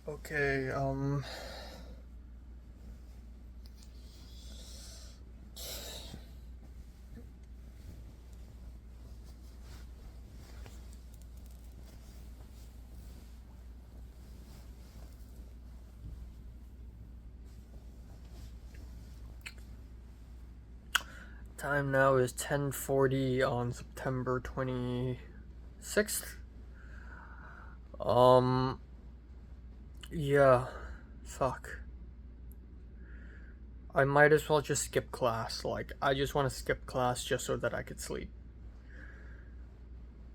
Okay, time now is 10:40 on September 26th. Um, yeah, fuck. I might as well just skip class. Like, I just want to skip class just so that I could sleep.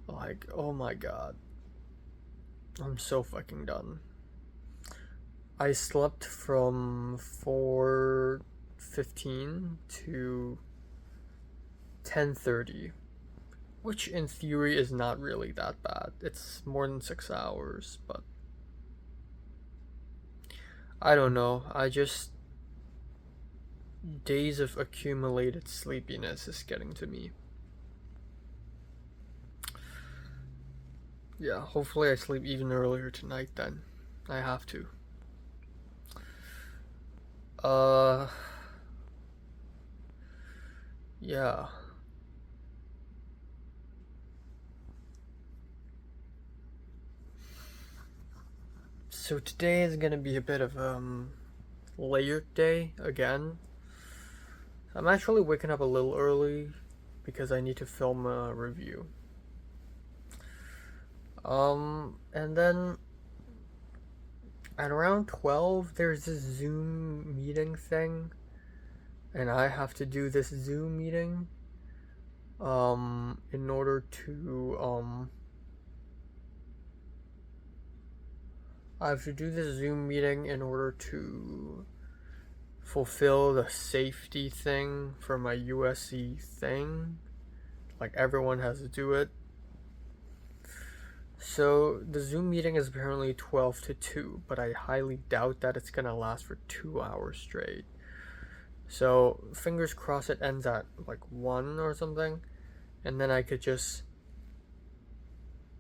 Like, oh my god. I'm so fucking done. I slept from 4:15 to 10:30, which in theory is not really that bad. It's more than 6 hours, but I don't know. Days of accumulated sleepiness is getting to me. Yeah, hopefully I sleep even earlier tonight then. I have to. Uh, yeah. So today is gonna be a bit of layered day again. I'm actually waking up a little early because I need to film a review. And then at around 12 there's this Zoom meeting thing, and I have to do this Zoom meeting in order to I have to do this Zoom meeting in order to fulfill the safety thing for my USC thing. Like, everyone has to do it. So the Zoom meeting is apparently 12 to 2, but I highly doubt that it's gonna last for 2 hours straight. So fingers crossed it ends at like 1 or something, and then I could just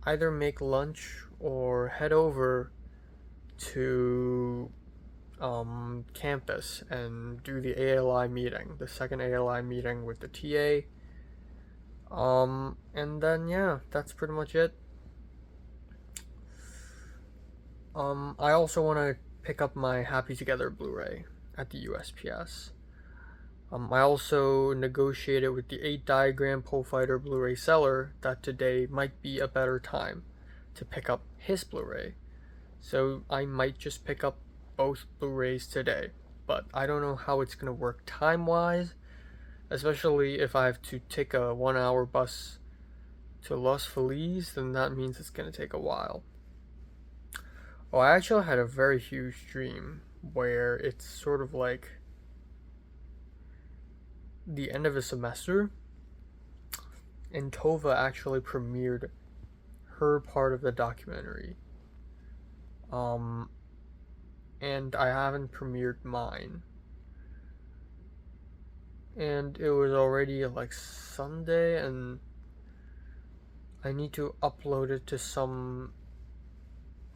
either make lunch or head over to campus and do the ALI meeting, the second ALI meeting with the TA. And then yeah, that's pretty much it. I also want to pick up my Happy Together Blu-ray at the USPS. I also negotiated with the 8 Diagram Pole Fighter Blu-ray seller that today might be a better time to pick up his Blu-ray. So I might just pick up both Blu-rays today, but I don't know how it's gonna work time-wise, especially if I have to take a 1 hour bus to Los Feliz, then that means it's gonna take a while. Oh, I actually had a very huge dream where it's sort of like the end of a semester, and Tova actually premiered her part of the documentary. Um, and I haven't premiered mine. And it was already like Sunday, and I need to upload it to some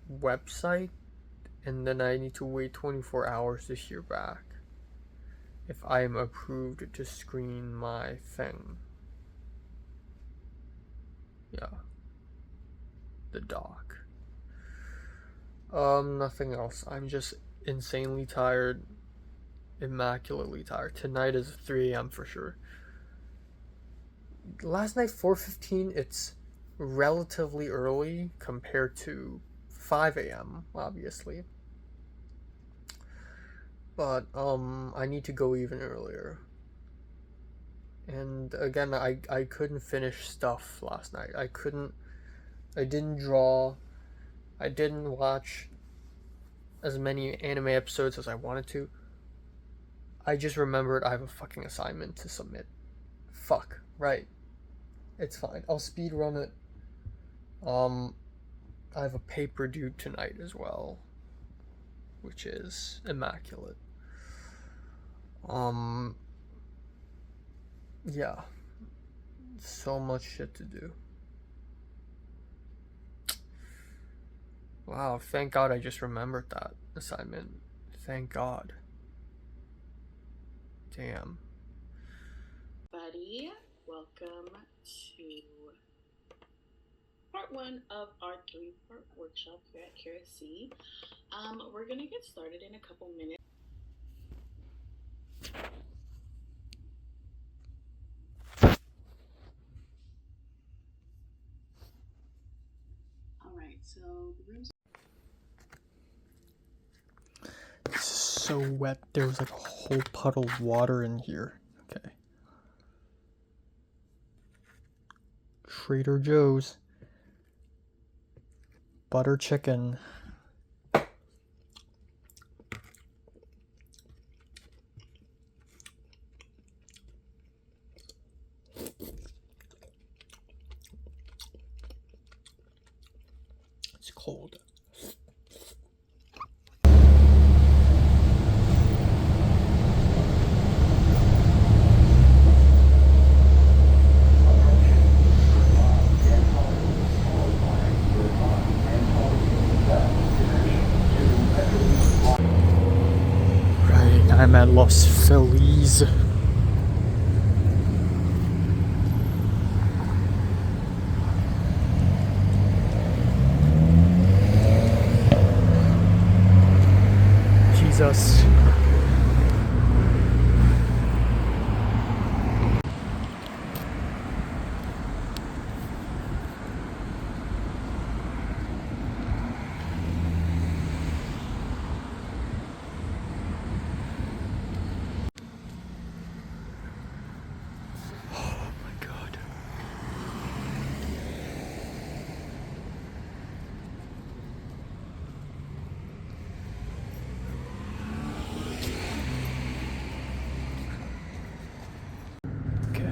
website, and then I need to wait 24 hours to hear back if I am approved to screen my thing. Yeah. The doc. Nothing else. I'm just insanely tired. Immaculately tired. Tonight is 3 a.m. for sure. Last night, 4:15, it's relatively early compared to 5 a.m., obviously. But, I need to go even earlier. And again, I couldn't finish stuff last night. I didn't draw. I didn't watch as many anime episodes as I wanted to. I just remembered I have a fucking assignment to submit. Fuck. Right. It's fine. I'll speed run it. I have a paper due tonight as well, which is immaculate. Um, yeah. So much shit to do. Wow, thank God I just remembered that assignment. Thank God. Damn. Buddy, welcome to part one of our 3-part workshop here at KRC. We're gonna get started in a couple minutes. All right, so the room's So wet, there was like a whole puddle of water in here. Okay. Trader Joe's. Butter chicken. It's cold. Right, I'm at Los Feliz. Jesus. Oh my God. Okay,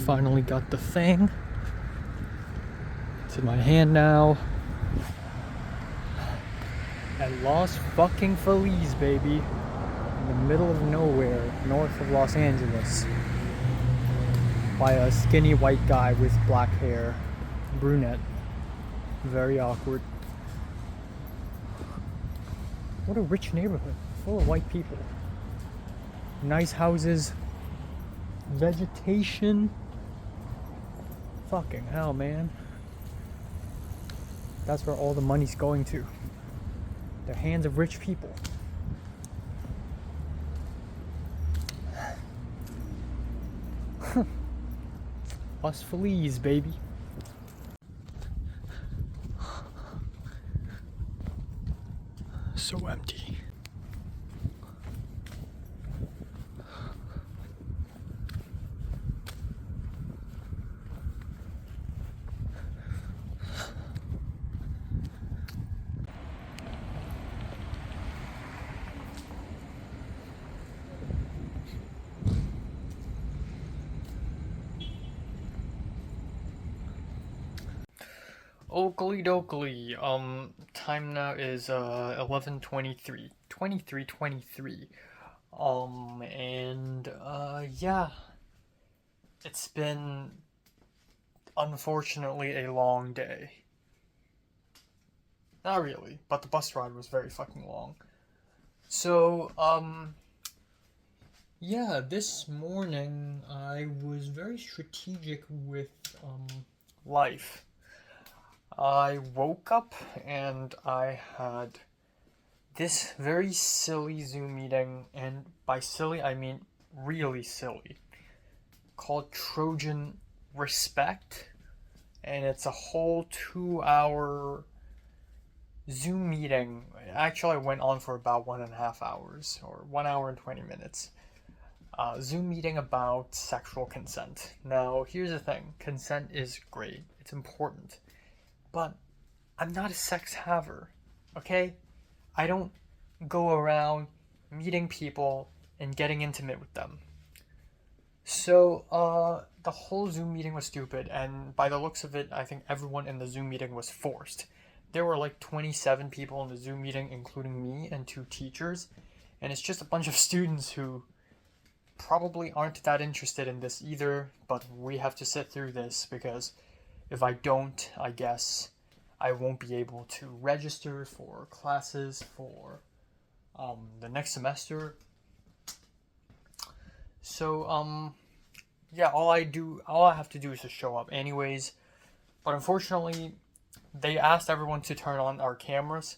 finally got the thing. It's in my hand now. At Los fucking Feliz, baby. In the middle of nowhere, north of Los Angeles. By a skinny white guy with black hair. Brunette. Very awkward. What a rich neighborhood. Full of white people. Nice houses. Vegetation. Fucking hell, man. That's where all the money's going to. The hands of rich people. Los Feliz, baby. So empty. Oakley dokley. Time now is 11:23. 23:23. And yeah. It's been unfortunately a long day. Not really, but the bus ride was very fucking long. So, yeah, this morning I was very strategic with life. I woke up and I had this very silly Zoom meeting, and by silly I mean really silly, called Trojan Respect, and it's a whole 2 hour Zoom meeting. Actually, went on for about 1.5 hours, or 1 hour and 20 minutes. Zoom meeting about sexual consent. Now, here's the thing: consent is great, it's important, but I'm not a sex haver, okay? I don't go around meeting people and getting intimate with them. So, the whole Zoom meeting was stupid, and by the looks of it, I think everyone in the Zoom meeting was forced. There were like 27 people in the Zoom meeting, including me and 2 teachers, and it's just a bunch of students who probably aren't that interested in this either, but we have to sit through this because if I don't, I guess I won't be able to register for classes for the next semester. So yeah, all I have to do is just show up anyways. But unfortunately, they asked everyone to turn on our cameras,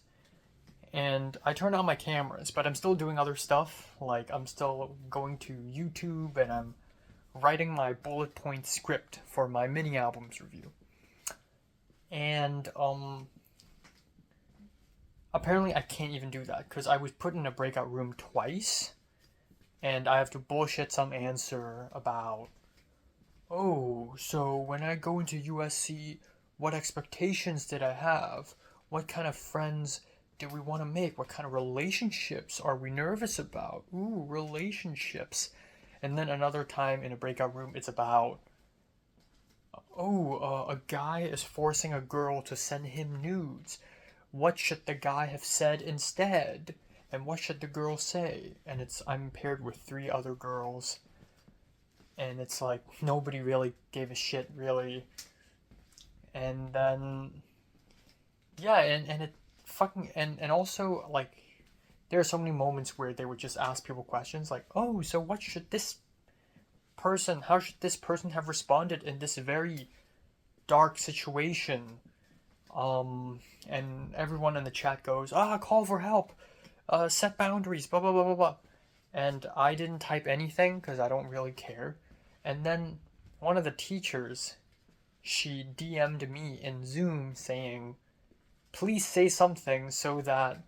and I turned on my cameras, but I'm still doing other stuff. Like I'm still going to YouTube and I'm writing my bullet point script for my mini albums review. And apparently I can't even do that because I was put in a breakout room twice, and I have to bullshit some answer about, oh, so when I go into USC, what expectations did I have? What kind of friends do we want to make? What kind of relationships are we nervous about? Ooh, relationships. And then another time in a breakout room, it's about, oh, a guy is forcing a girl to send him nudes. What should the guy have said instead? And what should the girl say? And I'm paired with 3 other girls. And it's like, nobody really gave a shit, really. And then, yeah, and it fucking, and also, like, there are so many moments where they would just ask people questions like, oh, so how should this person have responded in this very dark situation? And everyone in the chat goes, call for help, set boundaries, blah, blah, blah, blah, blah. And I didn't type anything because I don't really care. And then one of the teachers, she DM'd me in Zoom saying, please say something so that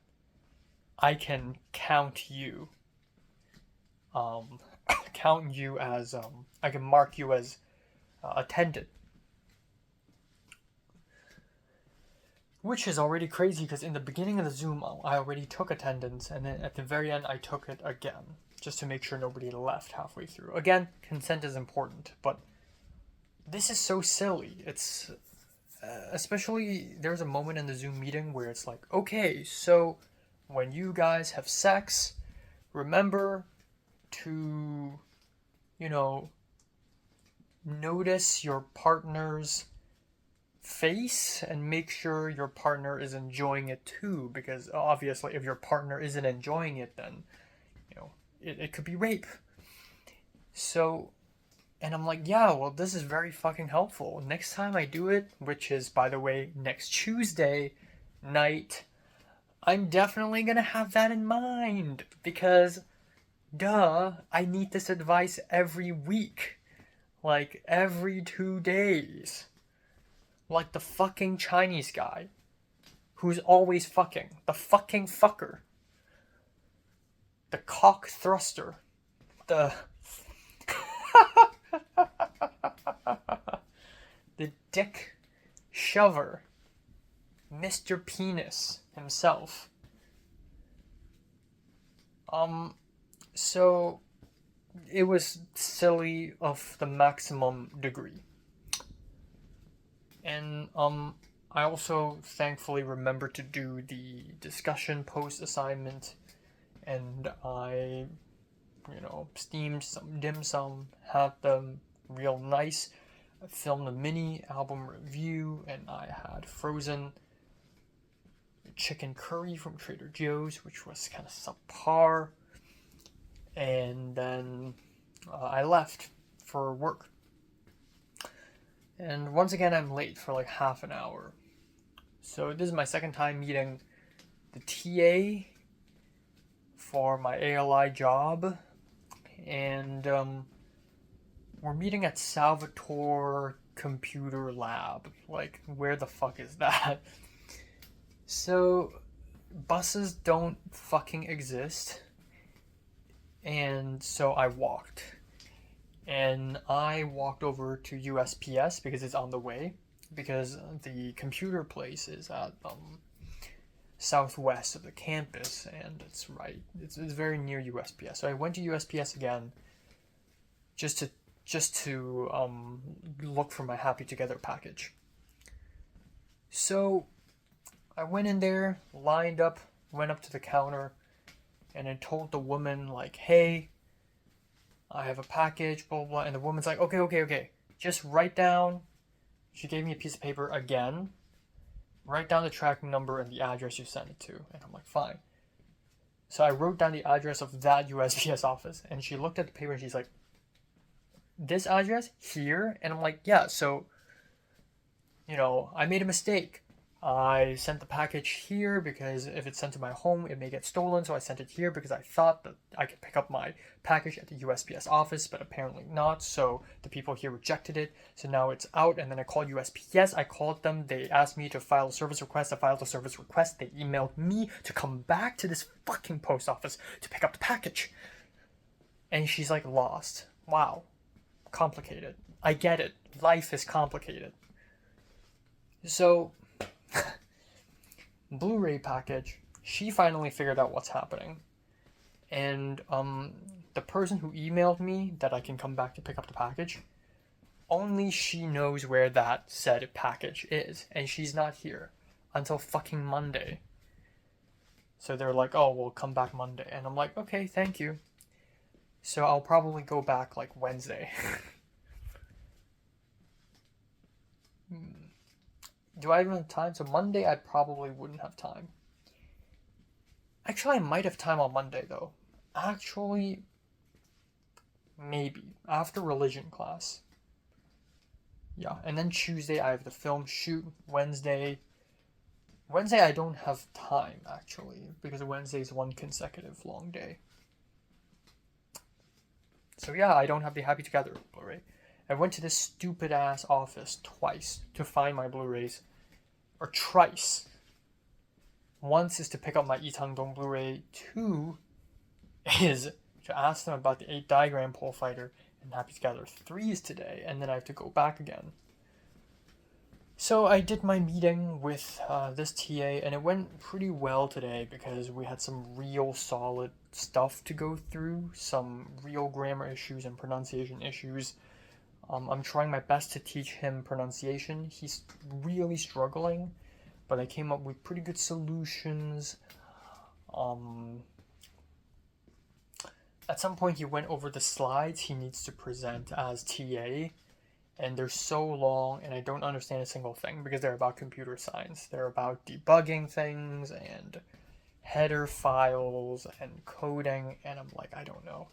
I can count you. Count you as, I can mark you as attended. Which is already crazy because in the beginning of the Zoom, I already took attendance, and then at the very end, I took it again, just to make sure nobody left halfway through. Again, consent is important, but this is so silly. It's, especially, there's a moment in the Zoom meeting where it's like, okay, so when you guys have sex, remember to, notice your partner's face and make sure your partner is enjoying it too, because obviously if your partner isn't enjoying it, then it could be rape. So, and I'm like, yeah, well, this is very fucking helpful. Next time I do it, which is, by the way, next Tuesday night, I'm definitely gonna have that in mind, because duh, I need this advice every week, like every 2 days. Like the fucking Chinese guy who's always fucking. The fucking fucker. The cock thruster. The the dick shover. Mr. Penis himself. So it was silly of the maximum degree. And I also thankfully remembered to do the discussion post assignment, and I, steamed some dim sum, had them real nice. I filmed a mini album review, and I had frozen chicken curry from Trader Joe's, which was kind of subpar. And then I left for work. And once again, I'm late for like half an hour. So this is my second time meeting the TA for my ALI job. And we're meeting at Salvatore Computer Lab. Like, where the fuck is that? So, buses don't fucking exist. And so I walked. And I walked over to USPS because it's on the way. Because the computer place is at southwest of the campus, and it's very near USPS. So I went to USPS again, just to look for my Happy Together package. So I went in there, lined up, went up to the counter, and I told the woman, like, hey, I have a package, blah, blah, blah. And the woman's like, okay. Just write down. She gave me a piece of paper again, write down the tracking number and the address you sent it to. And I'm like, fine. So I wrote down the address of that USPS office, and she looked at the paper and she's like, this address here? And I'm like, yeah, so, I made a mistake. I sent the package here because if it's sent to my home, it may get stolen. So I sent it here because I thought that I could pick up my package at the USPS office, but apparently not. So the people here rejected it. So now it's out. And then I called USPS. I called them. They asked me to file a service request. I filed a service request. They emailed me to come back to this fucking post office to pick up the package. And she's like, lost. Wow. Complicated. I get it. Life is complicated. So Blu-ray package, she finally figured out what's happening. And the person who emailed me that I can come back to pick up the package, only she knows where that said package is, and she's not here until fucking Monday. So they're like, oh, we'll come back Monday. And I'm like, okay, thank you. So I'll probably go back like Wednesday. Do I even have time? So Monday I probably wouldn't have time. Actually, I might have time on Monday though. Actually, maybe. After religion class. Yeah, and then Tuesday I have the film shoot. Wednesday I don't have time actually, because Wednesday is one consecutive long day. So yeah, I don't have the Happy Together Blu-ray. I went to this stupid ass office twice to find my Blu-rays. Or thrice. Once is to pick up my Itangdong Blu-ray. 2 is to ask them about the 8 Diagram Pole Fighter and Happy Together. 3 is today, and then I have to go back again. So I did my meeting with this TA, and it went pretty well today because we had some real solid stuff to go through, some real grammar issues and pronunciation issues. I'm trying my best to teach him pronunciation. He's really struggling, but I came up with pretty good solutions. At some point he went over the slides he needs to present as TA, and they're so long and I don't understand a single thing because they're about computer science. They're about debugging things and header files and coding, and I'm like, I don't know.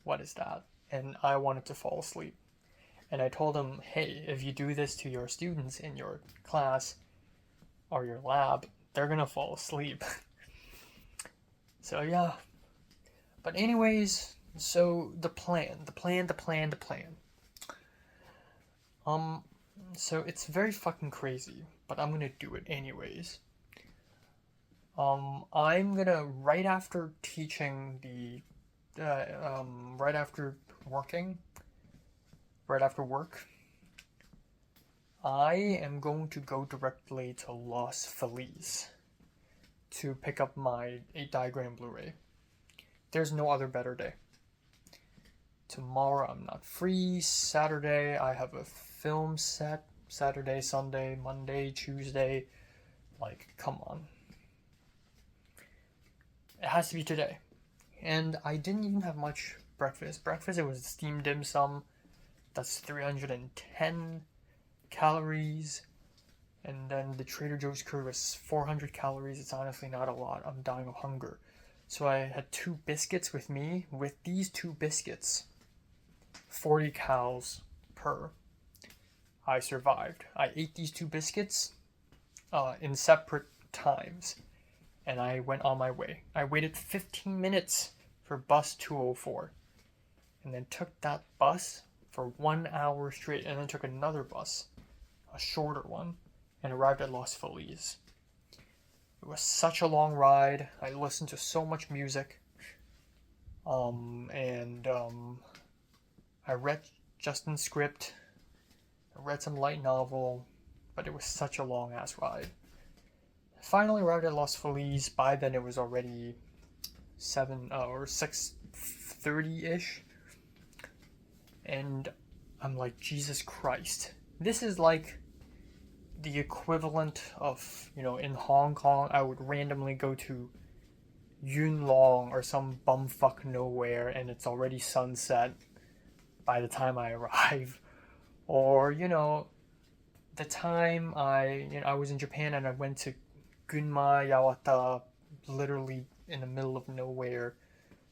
What is that? And I wanted to fall asleep. And I told him, hey, if you do this to your students in your class or your lab, they're gonna fall asleep. So yeah. But anyways, so the plan. So it's very fucking crazy, but I'm gonna do it anyways. I'm gonna, right after teaching right after work, I am going to go directly to Los Feliz to pick up my 8 Diagram Blu-ray. There's no other better day. Tomorrow I'm not free. Saturday I have a film set. Saturday, Sunday, Monday, Tuesday. Like, come on. It has to be today. And I didn't even have much breakfast. Breakfast, it was steamed dim sum. That's 310 calories. And then the Trader Joe's curry was 400 calories. It's honestly not a lot. I'm dying of hunger. So I had 2 biscuits with me. With these 2 biscuits, 40 calories per, I survived. I ate these 2 biscuits in separate times, and I went on my way. I waited 15 minutes for bus 204, and then took that bus for 1 hour straight, and then took another bus, a shorter one, and arrived at Los Feliz. It was such a long ride. I listened to so much music. I read Justin's script. I read some light novel, but it was such a long ass ride. I finally arrived at Los Feliz. By then it was already 6:30-ish. And I'm like, Jesus Christ. This is like the equivalent of, in Hong Kong, I would randomly go to Yuen Long or some bumfuck nowhere and it's already sunset by the time I arrive. Or, the the time I was in Japan and I went to Gunma Yawata, literally in the middle of nowhere,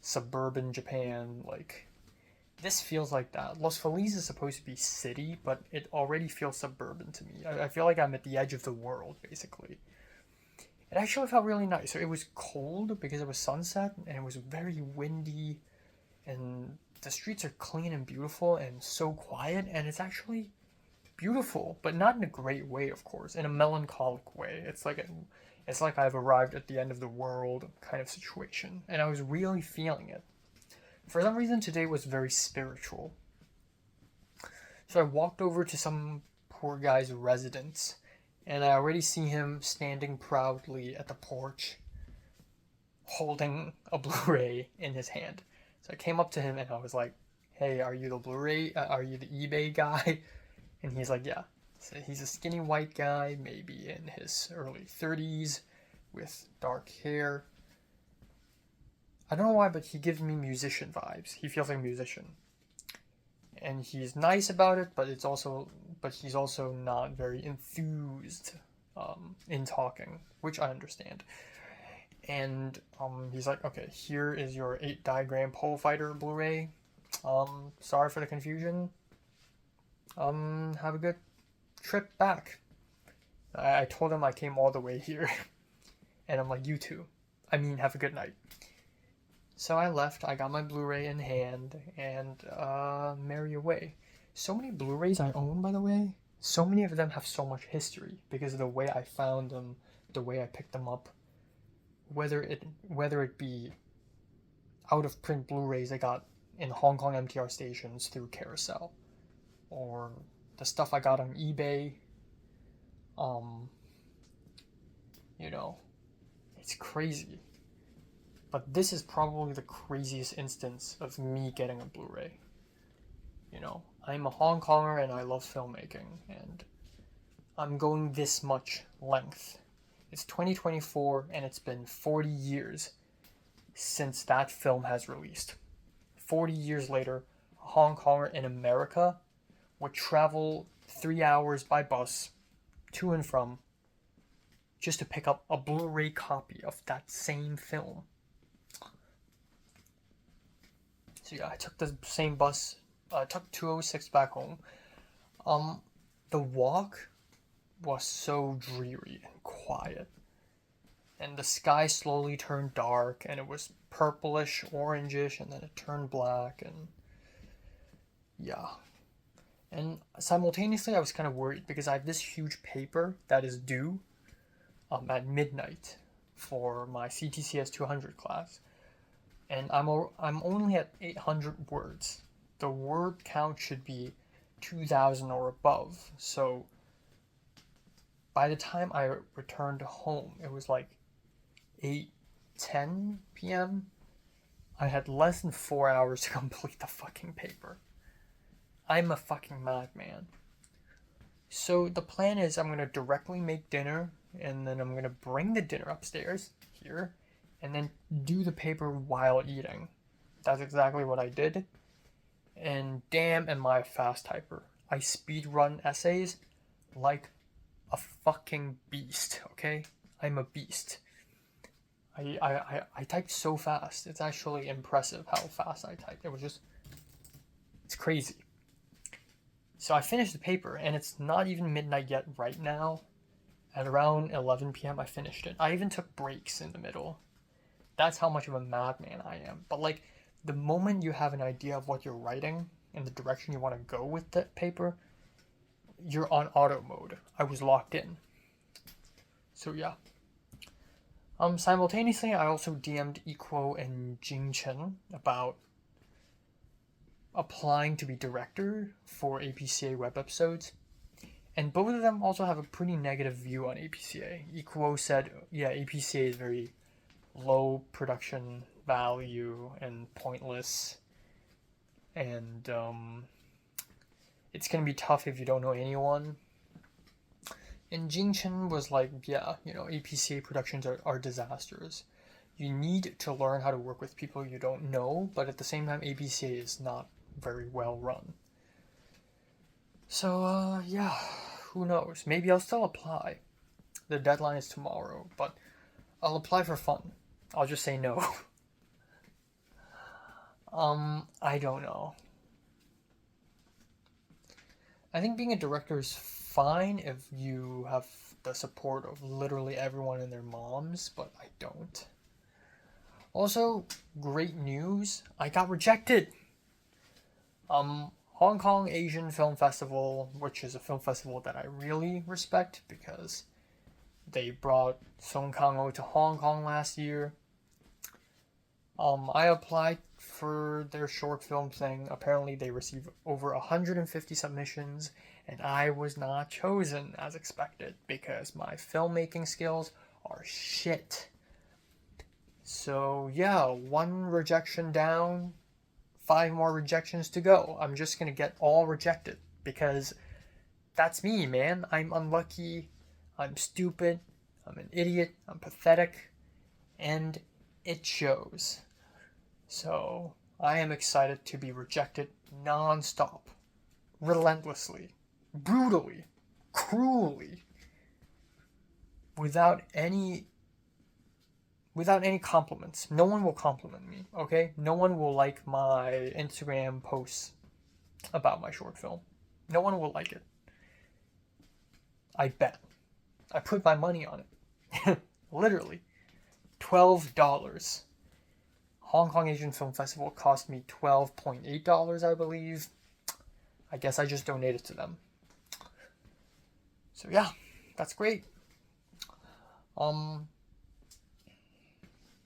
suburban Japan. Like, this feels like that. Los Feliz is supposed to be city, but it already feels suburban to me. I feel like I'm at the edge of the world, basically. It actually felt really nice. So it was cold because it was sunset, and it was very windy, and the streets are clean and beautiful and so quiet, and it's actually beautiful, but not in a great way, of course, in a melancholic way. It's like I've arrived at the end of the world kind of situation, and I was really feeling it. For some reason, today was very spiritual. So I walked over to some poor guy's residence, and I already see him standing proudly at the porch, holding a Blu-ray in his hand. So I came up to him and I was like, "Hey, are you the Blu-ray? Are you the eBay guy?" And he's like, "Yeah." So he's a skinny white guy, maybe in his early 30s, with dark hair. I don't know why, but he gives me musician vibes. He feels like a musician, and he's nice about it. But he's also not very enthused in talking, which I understand. And he's like, "Okay, here is your 8 diagram pole fighter Blu-ray. Sorry for the confusion. Have a good trip back." I told him I came all the way here, and I'm like, "You too. I mean, have a good night." So I left. I got my Blu-ray in hand and merry away. So many Blu-rays I own, by the way. So many of them have so much history because of the way I found them, the way I picked them up. Whether it be out of print Blu-rays I got in Hong Kong MTR stations through Carousel, or the stuff I got on eBay. You know, it's crazy. But this is probably the craziest instance of me getting a Blu-ray. You know, I'm a Hong Konger and I love filmmaking, and I'm going this much length. It's 2024 and it's been 40 years since that film has released. 40 years later, a Hong Konger in America would travel 3 hours by bus to and from just to pick up a Blu-ray copy of that same film. So yeah, I took the same bus. I took 206 back home. The walk was so dreary and quiet, and the sky slowly turned dark, and it was purplish, orangish, and then it turned black, and yeah. And simultaneously, I was kind of worried because I have this huge paper that is due at midnight for my CTCS 200 class, and I'm only at 800 words. The word count should be 2,000 or above. So by the time I returned home, it was like 8:10 p.m. I had less than 4 hours to complete the fucking paper. I'm a fucking madman. So the plan is I'm gonna directly make dinner, and then I'm gonna bring the dinner upstairs here, and then do the paper while eating. That's exactly what I did. And damn, am I a fast typer. I speed run essays like a fucking beast, okay? I'm a beast. I typed so fast. It's actually impressive how fast I typed. It's crazy. So I finished the paper, and it's not even midnight yet right now. At around 11 p.m. I finished it. I even took breaks in the middle. That's how much of a madman I am. But like, the moment you have an idea of what you're writing and the direction you want to go with that paper, you're on auto mode. I was locked in. So yeah. Simultaneously, I also DM'd Equo and Jing Chen about applying to be director for APCA web episodes. And both of them also have a pretty negative view on APCA. Equo said, yeah, APCA is very low production value and pointless, and it's gonna be tough if you don't know anyone. And Jing Chen was like, yeah, APCA productions are disasters. You need to learn how to work with people you don't know, but at the same time, APCA is not very well run. So, yeah, who knows? Maybe I'll still apply. The deadline is tomorrow, but I'll apply for fun. I'll just say no. I don't know. I think being a director is fine if you have the support of literally everyone and their moms, but I don't. Also, great news, I got rejected. Hong Kong Asian Film Festival, which is a film festival that I really respect because they brought Song Kang-ho to Hong Kong last year. I applied for their short film thing. Apparently, they received over 150 submissions, and I was not chosen as expected because my filmmaking skills are shit. So, yeah, one rejection down, 5 more rejections to go. I'm just gonna get all rejected because that's me, man. I'm unlucky, I'm stupid, I'm an idiot, I'm pathetic, and it shows. So, I am excited to be rejected non-stop, relentlessly, brutally, cruelly, without any compliments. No one will compliment me, okay? No one will like my Instagram posts about my short film. No one will like it. I bet. I put my money on it. Literally. $12. Hong Kong Asian Film Festival cost me $12.8, I believe. I guess I just donated to them. So yeah, that's great.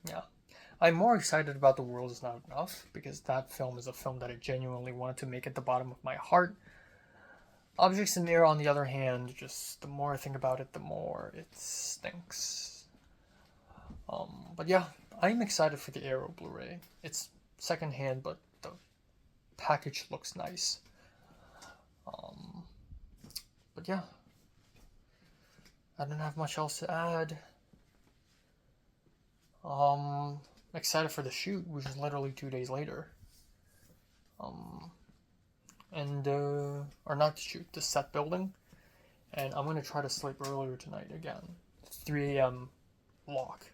Yeah. I'm more excited about The World Is Not Enough because that film is a film that I genuinely wanted to make at the bottom of my heart. Objects in the Air, on the other hand, just the more I think about it, the more it stinks. But yeah, I'm excited for the Arrow Blu-ray. It's secondhand, but the package looks nice. But yeah, I don't have much else to add. Excited for the shoot, which is literally 2 days later. Or not the shoot, the set building. And I'm gonna try to sleep earlier tonight again. 3 a.m. lock.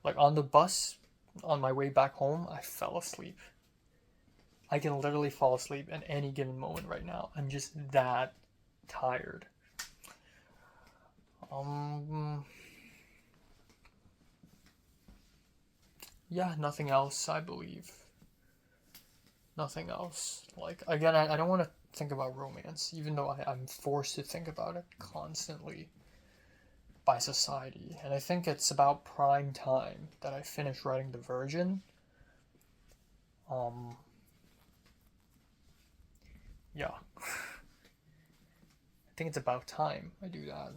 Like on the bus, on my way back home, I fell asleep. I can literally fall asleep at any given moment right now. I'm just that tired. Yeah, nothing else, I believe. Nothing else. Like, again, I don't want to think about romance, even though I'm forced to think about it constantly by society. And I think it's about prime time that I finished writing The Virgin. Yeah. I think it's about time I do that.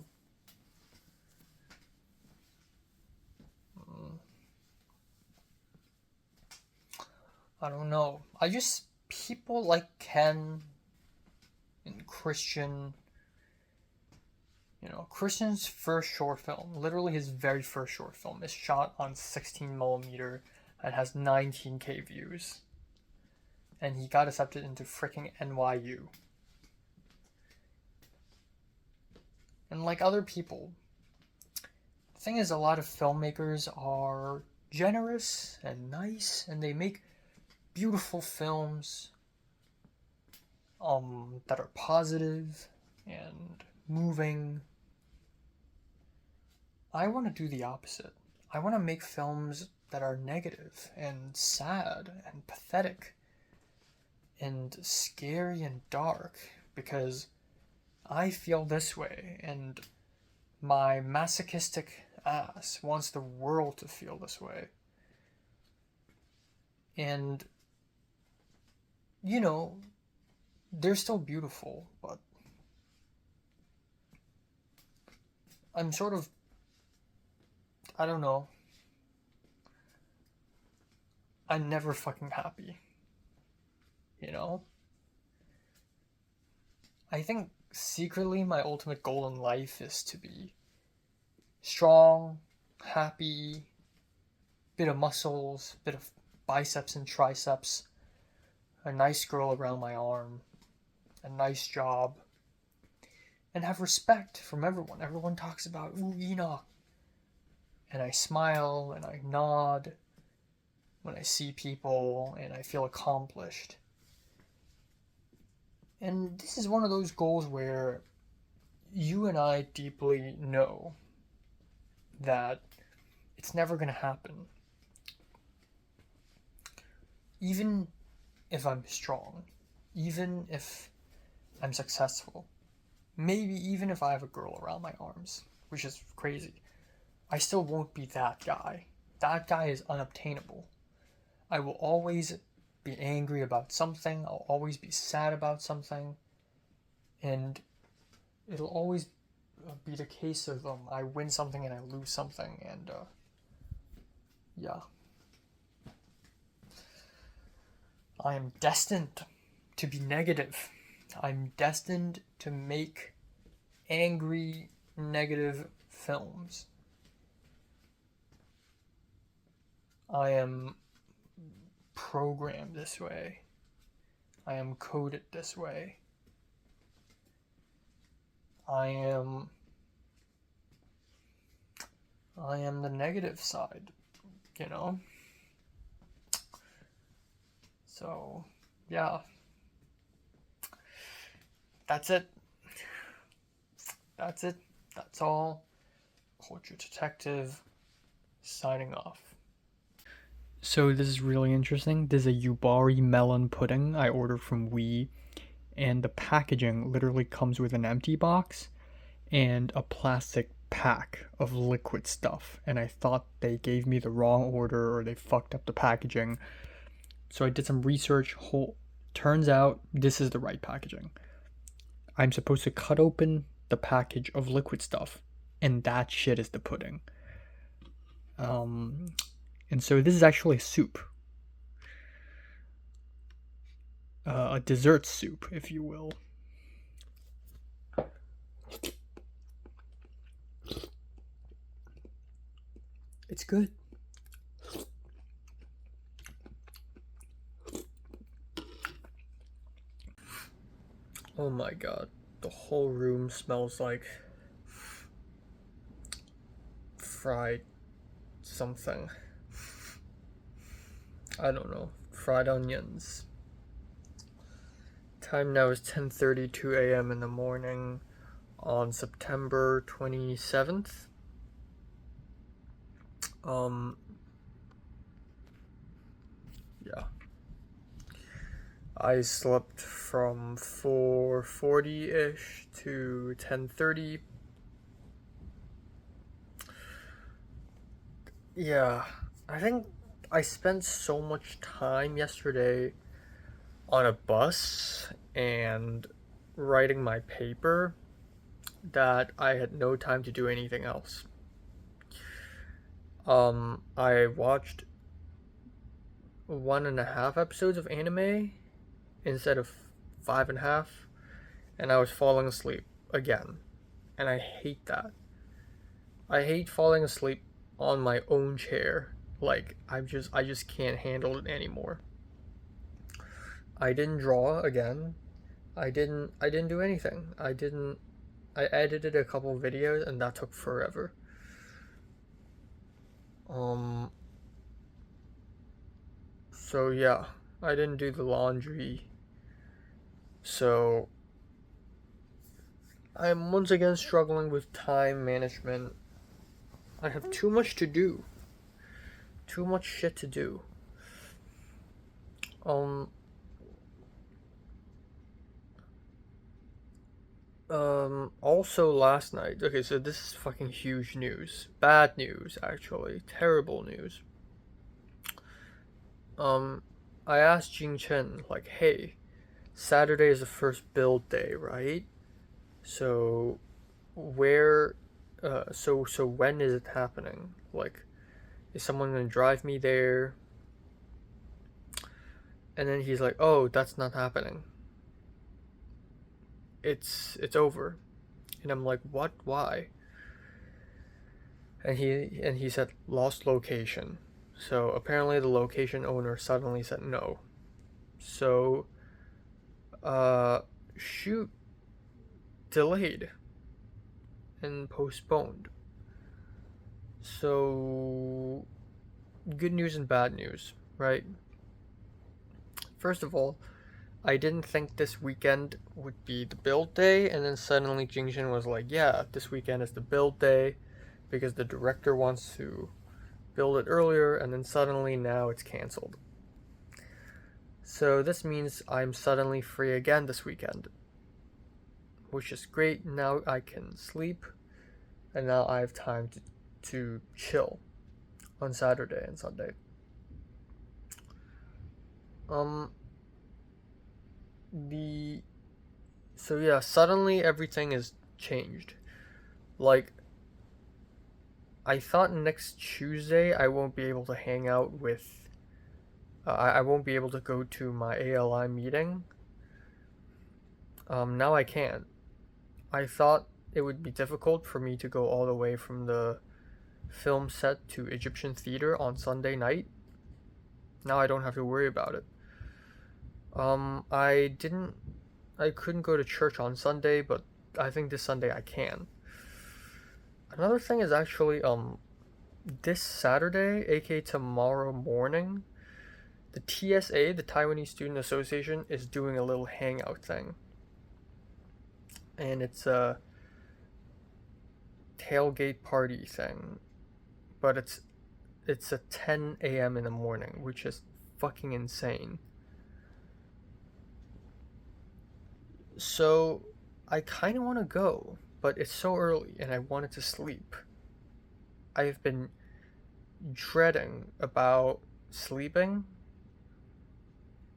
I don't know. People like Ken and Christian, Christian's first short film, literally his very first short film, is shot on 16mm and has 19K views. And he got accepted into freaking NYU. And like other people, the thing is, a lot of filmmakers are generous and nice, and they make beautiful films that are positive and moving. I want to do the opposite. I want to make films that are negative and sad and pathetic and scary and dark because I feel this way and my masochistic ass wants the world to feel this way. And they're still beautiful, but I'm sort of, I don't know, I'm never fucking happy, I think secretly my ultimate goal in life is to be strong, happy, bit of muscles, bit of biceps and triceps, a nice girl around my arm, a nice job, and have respect from everyone. Everyone talks about, ooh, Enoch. And I smile and I nod when I see people and I feel accomplished. And this is one of those goals where you and I deeply know that it's never going to happen. Even if I'm strong, even if I'm successful, maybe even if I have a girl around my arms, which is crazy, I still won't be that guy. That guy is unobtainable. I will always be angry about something, I'll always be sad about something, and it'll always be the case of I win something and I lose something, and yeah. I am destined to be negative. I'm destined to make angry, negative films. I am programmed this way. I am coded this way. I am the negative side, you know? So, yeah. That's it. That's all. Culture Detective signing off. So this is really interesting. This is a Yubari melon pudding I ordered from Wii, and the packaging literally comes with an empty box and a plastic pack of liquid stuff. And I thought they gave me the wrong order or they fucked up the packaging. So I did some research. Turns out this is the right packaging. I'm supposed to cut open the package of liquid stuff, and that shit is the pudding. And so this is actually a soup. A dessert soup, if you will. It's good. Oh my god. The whole room smells like fried something. I don't know. Fried onions. Time now is 10:32 a.m. in the morning on September 27th. Yeah. I slept from 4:40-ish to 10:30. Yeah, I think I spent so much time yesterday on a bus and writing my paper that I had no time to do anything else. I watched 1.5 episodes of anime instead of 5.5, and I was falling asleep again. And I hate that. I hate falling asleep on my own chair. Like I just can't handle it anymore. I didn't draw again. I didn't do anything. I edited a couple videos and that took forever. So yeah, I didn't do the laundry. So I'm once again struggling with time management. I have too much to do. Too much shit to do. Also last night, okay, so this is fucking huge news. Bad news, actually. Terrible news. I asked Jing Chen, like, hey, Saturday is the first build day, right? So, so when is it happening? Like, is someone gonna drive me there? And then he's like, oh, that's not happening. It's over. And I'm like, what? Why? And he said lost location. So apparently the location owner suddenly said no. So shoot delayed. and postponed. So, good news and bad news, right? First of all, I didn't think this weekend would be the build day, and then suddenly Jingjin was like, yeah, this weekend is the build day because the director wants to build it earlier, and then suddenly now it's cancelled. So this means I'm suddenly free again this weekend, which is great. Now I can sleep, and now I have time to chill on Saturday and Sunday. Um, the so yeah, suddenly everything is changed. Like, I thought next Tuesday I won't be able to hang out with. I won't be able to go to my ALI meeting. Now I can. I thought it would be difficult for me to go all the way from the film set to Egyptian theater on Sunday night. Now I don't have to worry about it. I couldn't go to church on Sunday, but I think this Sunday I can. Another thing is actually, this Saturday, aka tomorrow morning, the TSA, the Taiwanese Student Association, is doing a little hangout thing. And it's a tailgate party thing. But it's a 10 a.m. in the morning, which is fucking insane. So I kind of want to go, but it's so early and I wanted to sleep. I've been dreading about sleeping.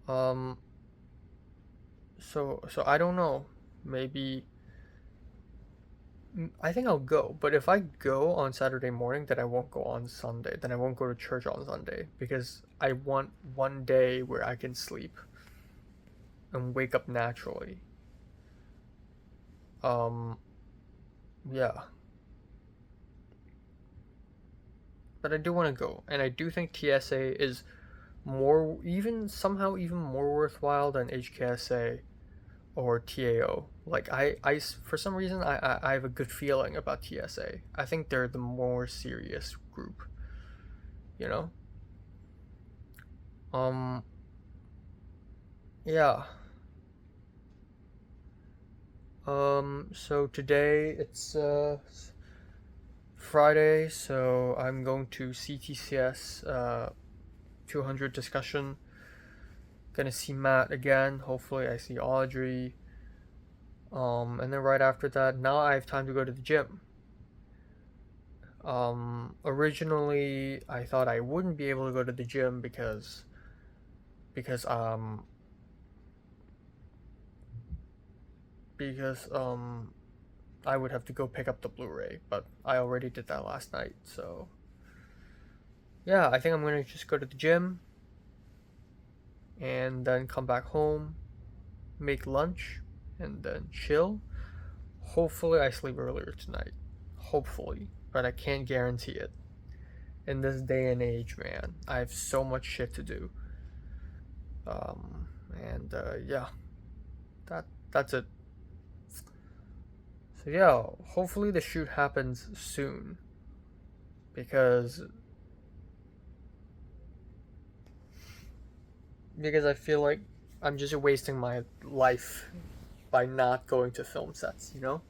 Um so I don't know. Maybe I think I'll go, but if I go on Saturday morning, then I won't go on Sunday. Then I won't go to church on Sunday because I want one day where I can sleep and wake up naturally. Um yeah. But I do want to go, and I do think TSA is more, even somehow even more worthwhile than HKSA or TAO. Like for some reason I have a good feeling about TSA. I think they're the more serious group, you know. Um yeah. So today it's Friday, so I'm going to CTCS 200 discussion. Gonna see Matt again. Hopefully, I see Audrey. And then right after that, now I have time to go to the gym. Originally, I thought I wouldn't be able to go to the gym because I would have to go pick up the Blu-ray, but I already did that last night. So yeah, I think I'm gonna just go to the gym and then come back home, make lunch, and then chill. Hopefully, I sleep earlier tonight. Hopefully, but I can't guarantee it. In this day and age, man, I have so much shit to do. Yeah, that's it. So yeah, hopefully the shoot happens soon, because I feel like I'm just wasting my life by not going to film sets, you know?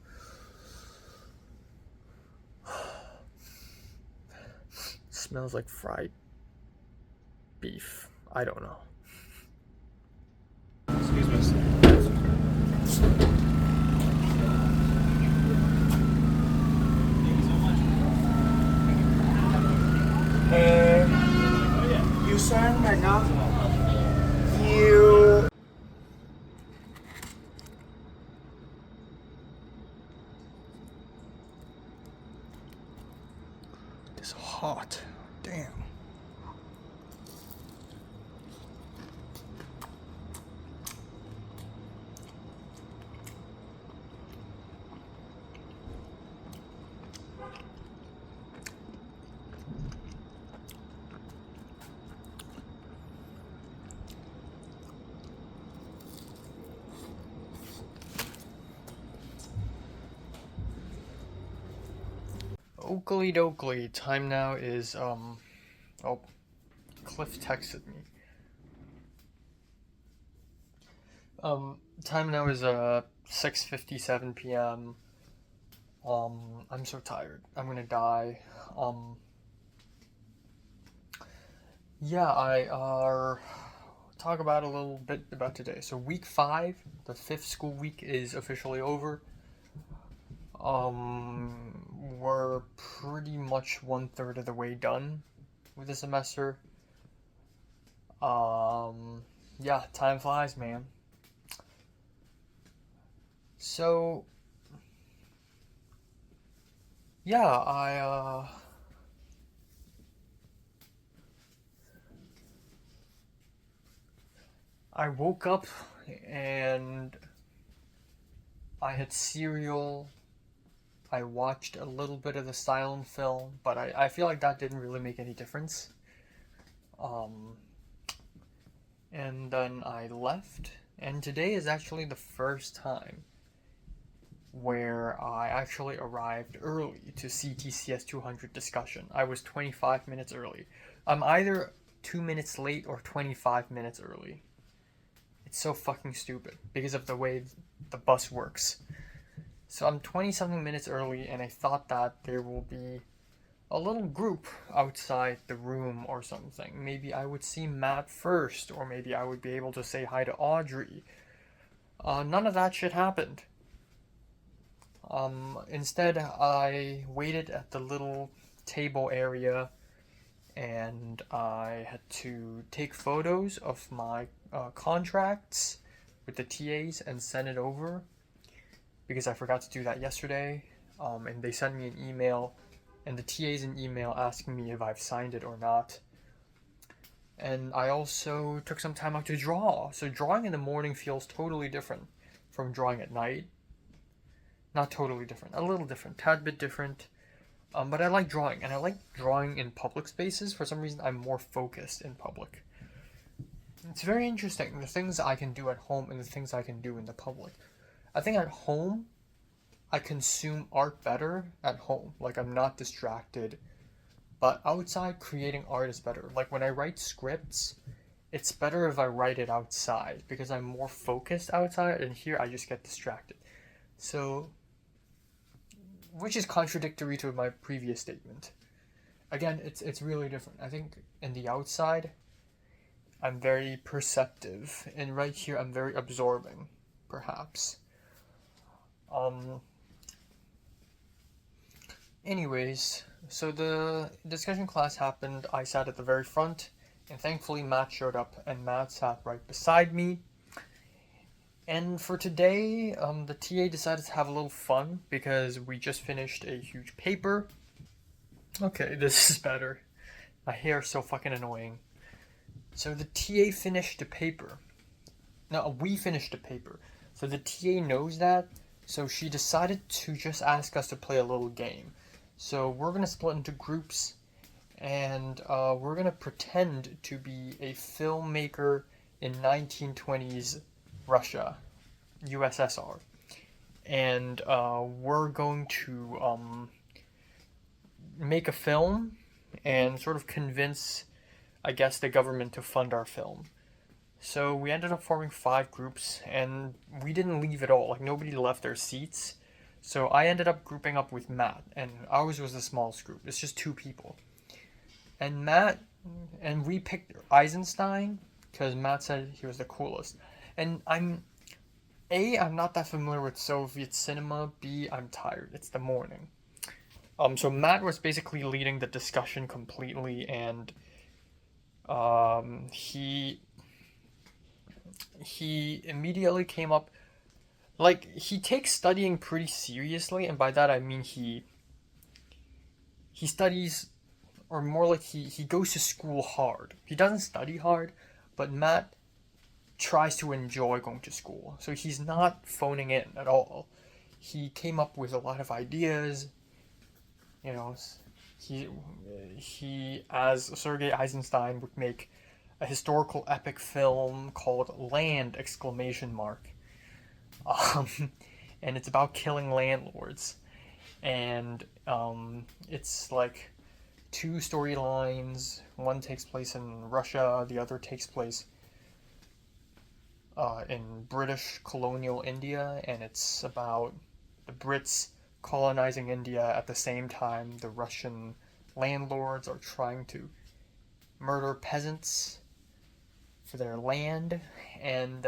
Smells like fried beef. I don't know. Excuse me. You son right now? You. It's hot. Damn. Oakley dokley. Time now is, oh, Cliff texted me. Time now is, 6:57 p.m. I'm so tired. I'm gonna die. Yeah, talk about a little bit about today. So week 5, the 5th school week is officially over. We're pretty much 1/3 of the way done with the semester. Yeah, time flies, man. So, yeah, I woke up and I had cereal. I watched a little bit of the silent film, but I feel like that didn't really make any difference. And then I left, and today is actually the first time where I actually arrived early to CTCS 200 discussion. I was 25 minutes early. I'm either 2 minutes late or 25 minutes early. It's so fucking stupid because of the way the bus works. So I'm 20-something minutes early, and I thought that there will be a little group outside the room or something. Maybe I would see Matt first, or maybe I would be able to say hi to Audrey. None of that shit happened. Instead, I waited at the little table area, and I had to take photos of my contracts with the TAs and send it over, because I forgot to do that yesterday. And they sent me an email, and the TA's an email asking me if I've signed it or not. And I also took some time out to draw. So drawing in the morning feels totally different from drawing at night. Not totally different, a little different, tad bit different. But I like drawing, and I like drawing in public spaces. For some reason, I'm more focused in public. It's very interesting, the things I can do at home and the things I can do in the public. I think at home, I consume art better at home. Like, I'm not distracted. But outside, creating art is better. Like, when I write scripts, it's better if I write it outside, because I'm more focused outside, and here I just get distracted. So, which is contradictory to my previous statement. Again, it's really different. I think in the outside, I'm very perceptive, and right here I'm very absorbing, perhaps. Anyways, so the discussion class happened. I sat at the very front, and thankfully Matt showed up, and Matt sat right beside me. And for today, the TA decided to have a little fun because we just finished a huge paper. Okay, this is better. My hair is so fucking annoying. So the TA finished the paper. No, we finished the paper. So the TA knows that, so she decided to just ask us to play a little game. So we're going to split into groups, and we're going to pretend to be a filmmaker in 1920s Russia, USSR, and we're going to make a film and sort of convince, I guess, the government to fund our film. So we ended up forming 5 groups, and we didn't leave at all. Like, nobody left their seats. So I ended up grouping up with Matt, and ours was the smallest group. It's just 2 people. And we picked Eisenstein because Matt said he was the coolest. And I'm not that familiar with Soviet cinema. B, I'm tired. It's the morning. So Matt was basically leading the discussion completely, and he immediately came up. Like, he takes studying pretty seriously, and by that I mean he studies, or more like he goes to school hard. He doesn't study hard, but Matt tries to enjoy going to school. So he's not phoning in at all. He came up with a lot of ideas. You know, he as Sergei Eisenstein would make a historical epic film called Land! ! And it's about killing landlords. And It's like two storylines. One takes place in Russia, the other takes place in British colonial India, and it's about the Brits colonizing India at the same time the Russian landlords are trying to murder peasants for their land. And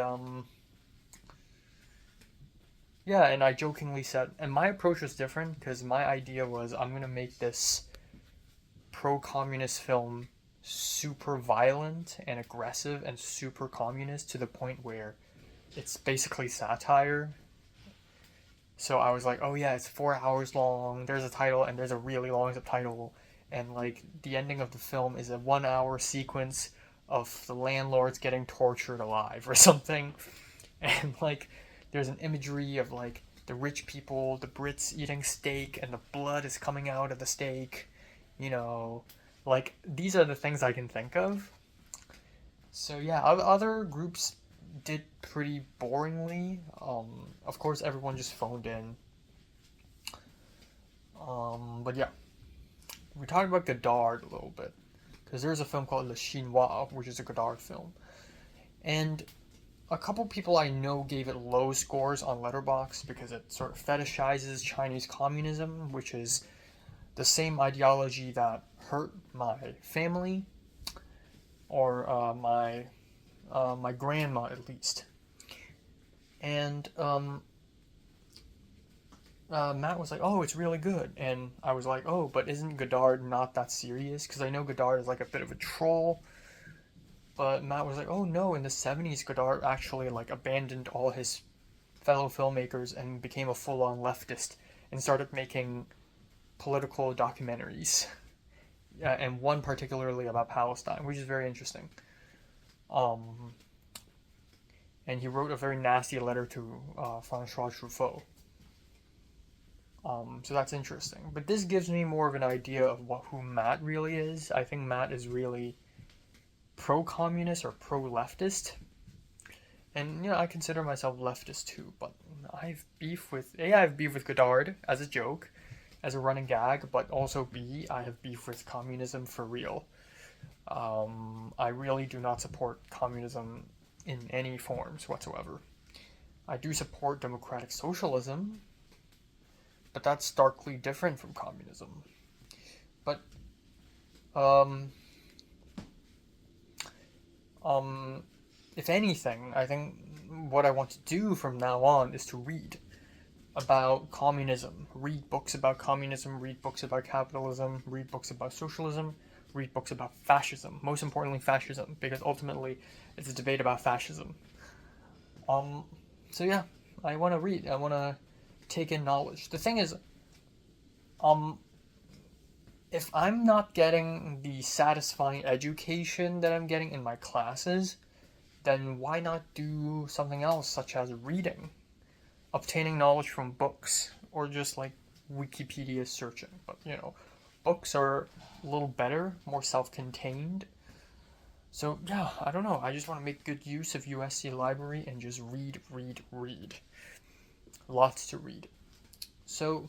yeah, and I jokingly said, and my approach was different because my idea was I'm gonna make this pro-communist film super violent and aggressive and super communist to the point where it's basically satire. So I was like, oh yeah, it's 4 hours long. There's a title and there's a really long subtitle, and like the ending of the film is a 1 hour sequence of the landlords getting tortured alive or something, and like there's an imagery of like the rich people, the Brits eating steak, and the blood is coming out of the steak. You know, like these are the things I can think of. So yeah, other groups did pretty boringly. Of course, everyone just phoned in. But yeah, we talked about Godard a little bit because there's a film called Le Chinois, which is a Godard film, and a couple people I know gave it low scores on Letterboxd because it sort of fetishizes Chinese communism, which is the same ideology that hurt my family, or my grandma at least. And Matt was like, "Oh, it's really good," and I was like, "Oh, but isn't Godard not that serious?" Because I know Godard is like a bit of a troll. But Matt was like, "Oh no, in the '70s, Godard actually like abandoned all his fellow filmmakers and became a full-on leftist and started making political documentaries, and one particularly about Palestine, which is very interesting. Um, and he wrote a very nasty letter to Francois Truffaut. So that's interesting. But this gives me more of an idea of who Matt really is. I think Matt is really pro-communist or pro-leftist. And, I consider myself leftist too, but I have beef with Godard as a joke, as a running gag, but also B, I have beef with communism for real. I really do not support communism in any forms whatsoever. I do support democratic socialism, but that's starkly different from communism. But, if anything, I think what I want to do from now on is to read about communism, read books about communism, read books about capitalism, read books about socialism, read books about fascism. Most importantly, fascism, because ultimately it's a debate about fascism. So yeah, I want to read. I want to take in knowledge. The thing is, if I'm not getting the satisfying education that I'm getting in my classes, then why not do something else, such as reading, obtaining knowledge from books, or just like Wikipedia searching? But books are a little better, more self-contained. So yeah, I don't know. I just want to make good use of USC Library and just read. Lots to read. So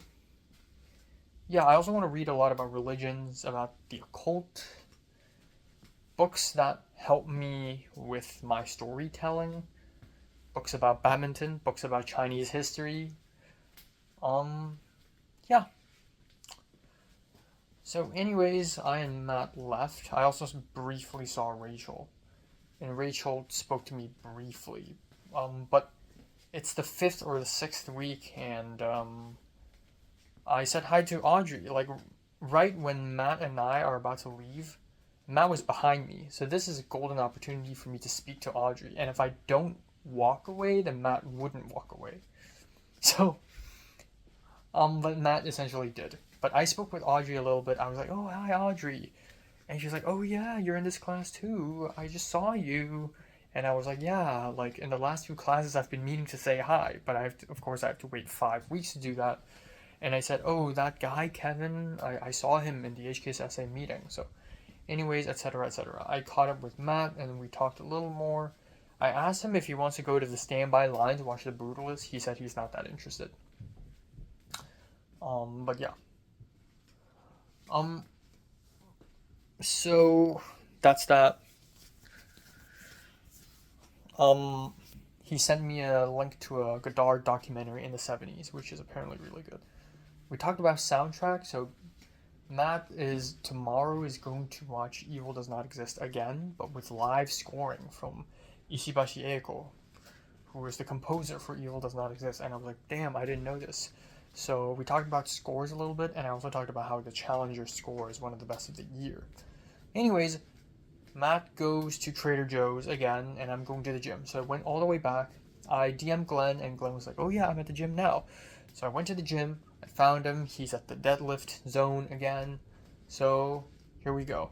yeah, I also want to read a lot about religions, about the occult, books that help me with my storytelling, books about badminton, books about Chinese history. Yeah. So anyways, I and Matt left. I also briefly saw Rachel, and Rachel spoke to me briefly. But it's the 5th or the 6th week, and I said hi to Audrey, like right when Matt and I are about to leave. Matt was behind me, so this is a golden opportunity for me to speak to Audrey, and if I don't walk away, then Matt wouldn't walk away. So, but Matt essentially did. But I spoke with Audrey a little bit. I was like, "Oh, hi, Audrey," and she's like, "Oh yeah, you're in this class too. I just saw you." And I was like, "Yeah, like in the last 2 classes, I've been meaning to say hi, but of course, I have to wait 5 weeks to do that." And I said, "Oh, that guy, Kevin, I saw him in the HKSSA meeting." So, anyways, etc., etc. I caught up with Matt, and we talked a little more. I asked him if he wants to go to the standby line to watch The Brutalist. He said he's not that interested. But yeah. Um, so that's that. Um, he sent me a link to a Godard documentary in the 70s, which is apparently really good. We talked about soundtrack, so Matt is tomorrow is going to watch Evil Does Not Exist again, but with live scoring from Ishibashi Eiko, who was the composer for Evil Does Not Exist, and I was like, damn, I didn't know this. So we talked about scores a little bit, and I also talked about how the Challenger score is one of the best of the year. Anyways, Matt goes to Trader Joe's again, and I'm going to the gym. So I went all the way back. I DM'd Glenn, and Glenn was like, oh yeah, I'm at the gym now. So I went to the gym. I found him. He's at the deadlift zone again. So here we go.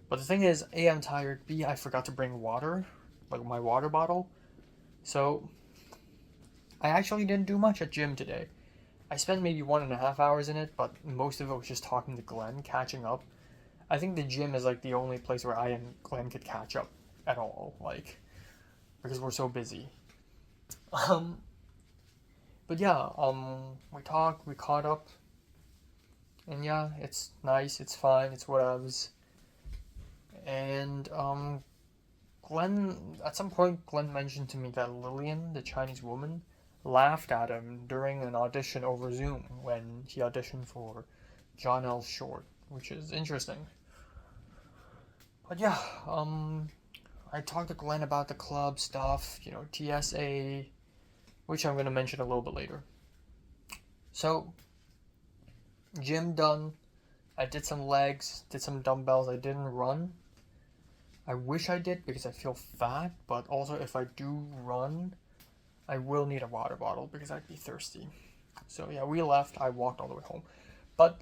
But the thing is, A, I'm tired. B, I forgot to bring water, like my water bottle. So I actually didn't do much at gym today. I spent maybe 1.5 hours in it, but most of it was just talking to Glenn, catching up. I think the gym is like the only place where I and Glenn could catch up at all, like, because we're so busy. Um, but yeah, we talked, we caught up, and yeah, it's nice, it's fine, it's whatevs. And Glenn, at some point, Glenn mentioned to me that Lillian, the Chinese woman, laughed at him during an audition over Zoom when he auditioned for John L. Short, which is interesting. But yeah, I talked to Glenn about the club stuff, TSA, which I'm gonna mention a little bit later. So, gym done. I did some legs, did some dumbbells. I didn't run. I wish I did because I feel fat, but also if I do run, I will need a water bottle because I'd be thirsty. So yeah, we left. I walked all the way home. But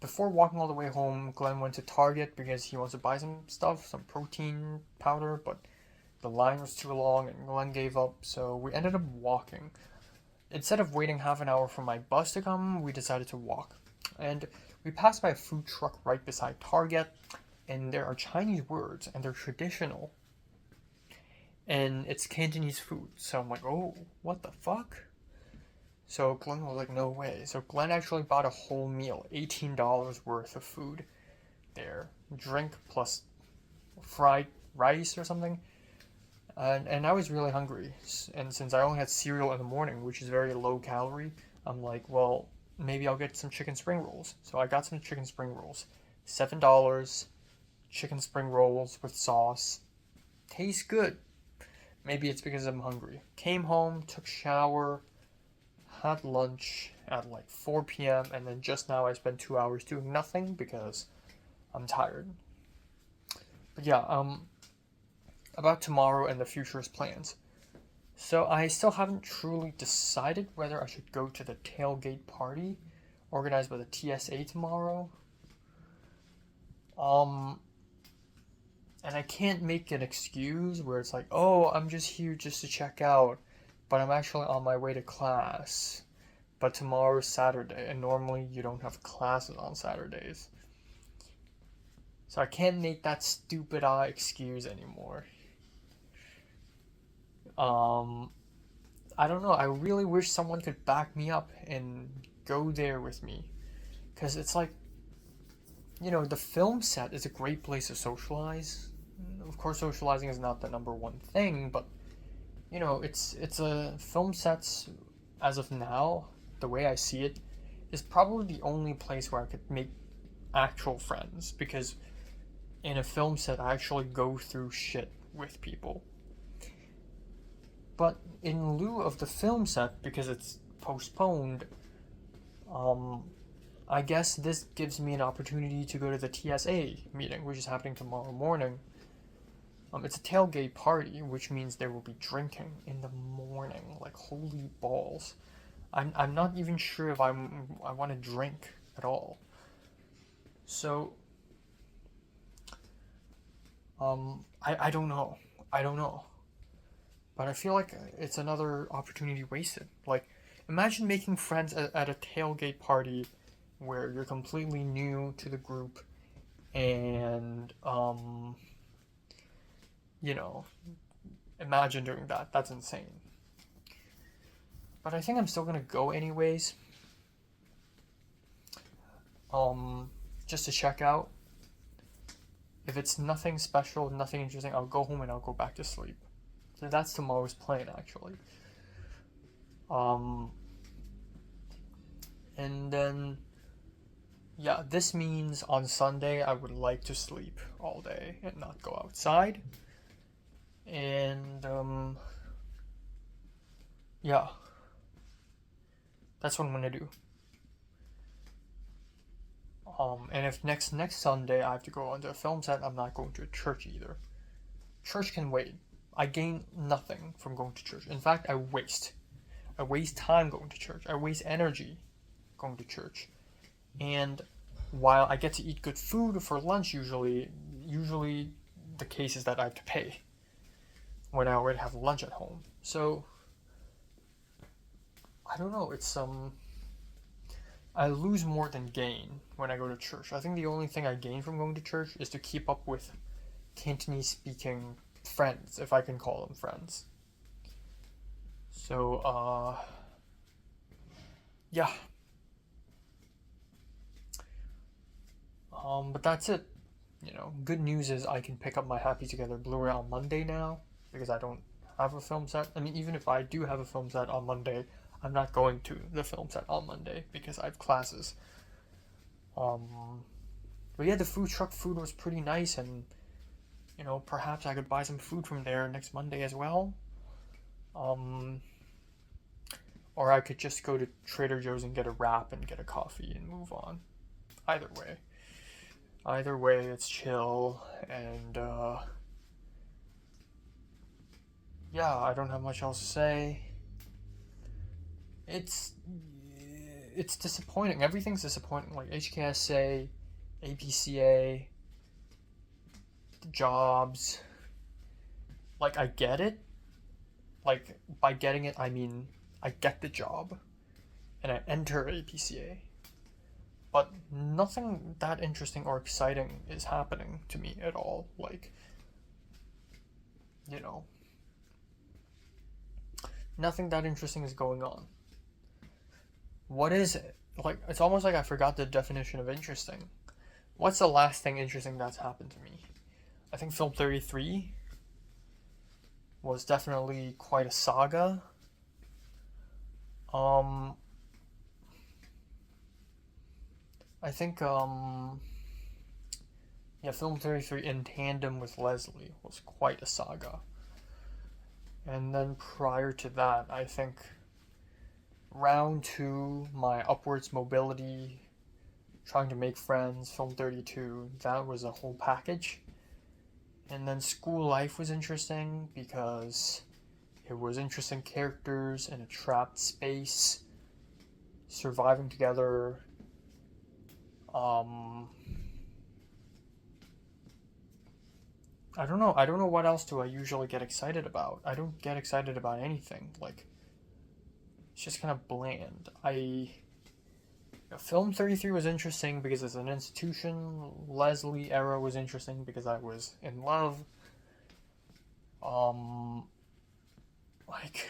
before walking all the way home, Glenn went to Target because he wants to buy some stuff, some protein powder, but the line was too long and Glenn gave up, so we ended up walking. Instead of waiting half an hour for my bus to come, we decided to walk. And we passed by a food truck right beside Target, and there are Chinese words, and they're traditional. And it's Cantonese food, so I'm like, oh, what the fuck? So Glenn was like, no way. So Glenn actually bought a whole meal, $18 worth of food there. Drink plus fried rice or something. And I was really hungry. And since I only had cereal in the morning, which is very low calorie, I'm like, well, maybe I'll get some chicken spring rolls. So I got some chicken spring rolls. $7, chicken spring rolls with sauce. Tastes good. Maybe it's because I'm hungry. Came home, took shower, had lunch at like 4 p.m. and then just now I spent 2 hours doing nothing because I'm tired. But yeah, about tomorrow and the future's plans. So I still haven't truly decided whether I should go to the tailgate party organized by the TSA tomorrow. And I can't make an excuse where it's like, oh, I'm just here just to check out, but I'm actually on my way to class. But tomorrow's Saturday, and normally you don't have classes on Saturdays. So I can't make that stupid excuse anymore. I don't know. I really wish someone could back me up and go there with me. Because it's like, the film set is a great place to socialize. Of course, socializing is not the number one thing, but, it's a film sets, as of now, the way I see it, is probably the only place where I could make actual friends. Because in a film set, I actually go through shit with people. But in lieu of the film set, because it's postponed, I guess this gives me an opportunity to go to the TSA meeting, which is happening tomorrow morning. It's a tailgate party, which means there will be drinking in the morning, like holy balls. I'm not even sure if I want to drink at all. So, I don't know. I don't know. But I feel like it's another opportunity wasted. Like, imagine making friends at a tailgate party where you're completely new to the group and, imagine doing that. That's insane. But I think I'm still gonna go anyways. just to check out. If it's nothing special, nothing interesting, I'll go home and I'll go back to sleep. So that's tomorrow's plan, actually. And then, yeah, this means on Sunday I would like to sleep all day and not go outside. And, yeah. That's what I'm gonna do. And if next Sunday I have to go onto a film set, I'm not going to a church either. Church can wait. I gain nothing from going to church. In fact, I waste time going to church. I waste energy going to church. And while I get to eat good food for lunch usually the case is that I have to pay when I already have lunch at home. So I don't know, it's I lose more than gain when I go to church. I think the only thing I gain from going to church is to keep up with Cantonese speaking friends, if I can call them friends. So, yeah. But that's it. You know, good news is I can pick up my Happy Together Blu-ray on Monday now, because I don't have a film set. I mean, even if I do have a film set on Monday, I'm not going to the film set on Monday because I have classes. But yeah, the food truck food was pretty nice, and you know, perhaps I could buy some food from there next Monday as well. Or I could just go to Trader Joe's and get a wrap and get a coffee and move on. Either way, it's chill, and yeah, I don't have much else to say. It's disappointing. Everything's disappointing. Like HKSA, APCA, the jobs. Like, I get it. Like, by getting it, I mean I get the job and I enter APCA. But nothing that interesting or exciting is happening to me at all. Like, you know, nothing that interesting is going on. What is it? Like, it's almost like I forgot the definition of interesting. What's the last thing interesting that's happened to me? I think Film 33 was definitely quite a saga. I think, yeah, Film 33 in tandem with Leslie was quite a saga. And then prior to that, I think round 2, my upwards mobility, trying to make friends, Film 32, that was a whole package. And then School Life was interesting because it was interesting characters in a trapped space, surviving together. I don't know what else do I usually get excited about. I don't get excited about anything. Like, it's just kind of bland. Film 33 was interesting because it's an institution. Leslie era was interesting because I was in love. Like,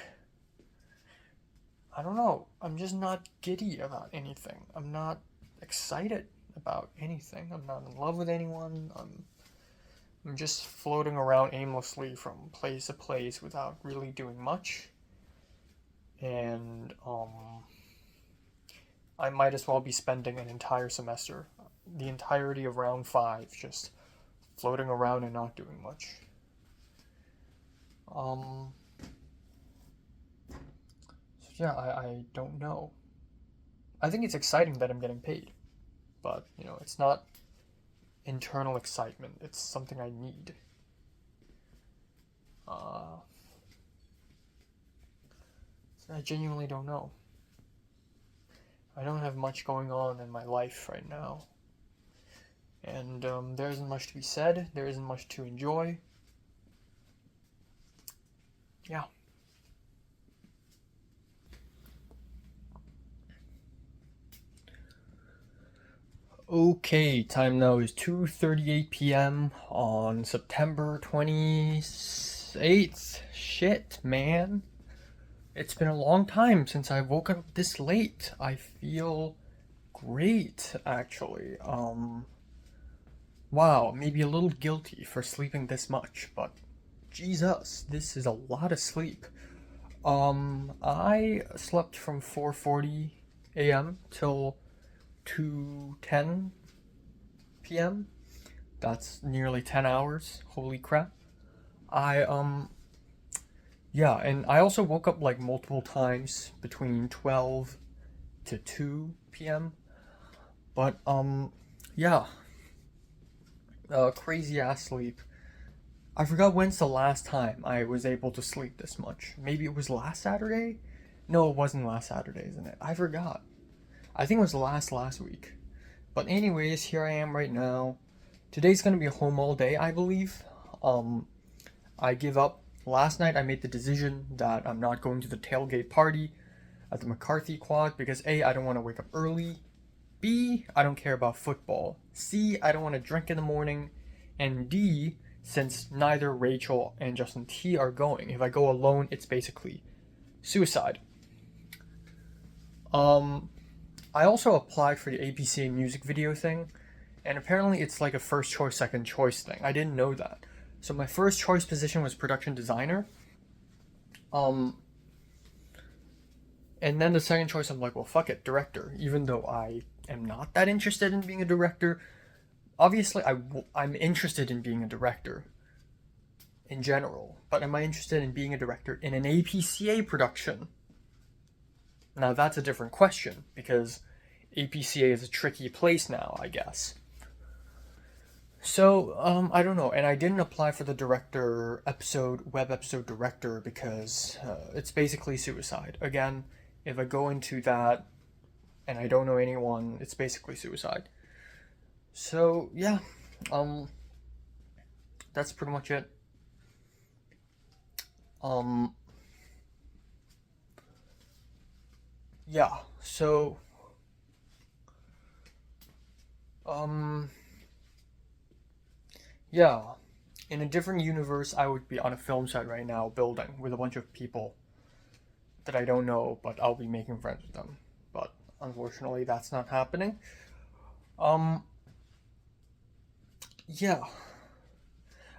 I don't know. I'm just not giddy about anything. I'm not excited about anything. I'm not in love with anyone. I'm just floating around aimlessly from place to place without really doing much. And I might as well be spending an entire semester, the entirety of round 5, just floating around and not doing much. So yeah, I don't know. I think it's exciting that I'm getting paid, but you know, it's not internal excitement. It's something I need. So I genuinely don't know. I don't have much going on in my life right now. And there isn't much to be said. There isn't much to enjoy. Yeah. Okay, time now is 2:38 p.m. on September 28th. Shit, man. It's been a long time since I woke up this late. I feel great, actually. Wow, maybe a little guilty for sleeping this much, but Jesus, this is a lot of sleep. I slept from 4:40 a.m. till 2:10 p.m. That's nearly 10 hours. Holy crap. I yeah, and I also woke up like multiple times between 12 to 2 p.m. But yeah, crazy ass sleep. I forgot when's the last time I was able to sleep this much. Maybe it was last Saturday? No, it wasn't last Saturday, isn't it? I forgot. I think it was last week. But anyways, here I am right now. Today's gonna be home all day, I believe. I give up. Last night I made the decision that I'm not going to the tailgate party at the McCarthy Quad because A, I don't want to wake up early. B, I don't care about football. C, I don't want to drink in the morning. And D, since neither Rachel and Justin T are going, if I go alone, it's basically suicide. I also applied for the APCA music video thing, and apparently it's like a first choice, second choice thing. I didn't know that. So my first choice position was production designer. And then the second choice, I'm like, well, fuck it, director. Even though I am not that interested in being a director, obviously I'm interested in being a director in general. But am I interested in being a director in an APCA production? Now that's a different question, because APCA is a tricky place now, I guess. So, I don't know, and I didn't apply for the web episode director, because it's basically suicide. Again, if I go into that and I don't know anyone, it's basically suicide. So, yeah, that's pretty much it. Yeah, so, yeah, in a different universe, I would be on a film set right now, building with a bunch of people that I don't know, but I'll be making friends with them. But unfortunately, that's not happening. Yeah,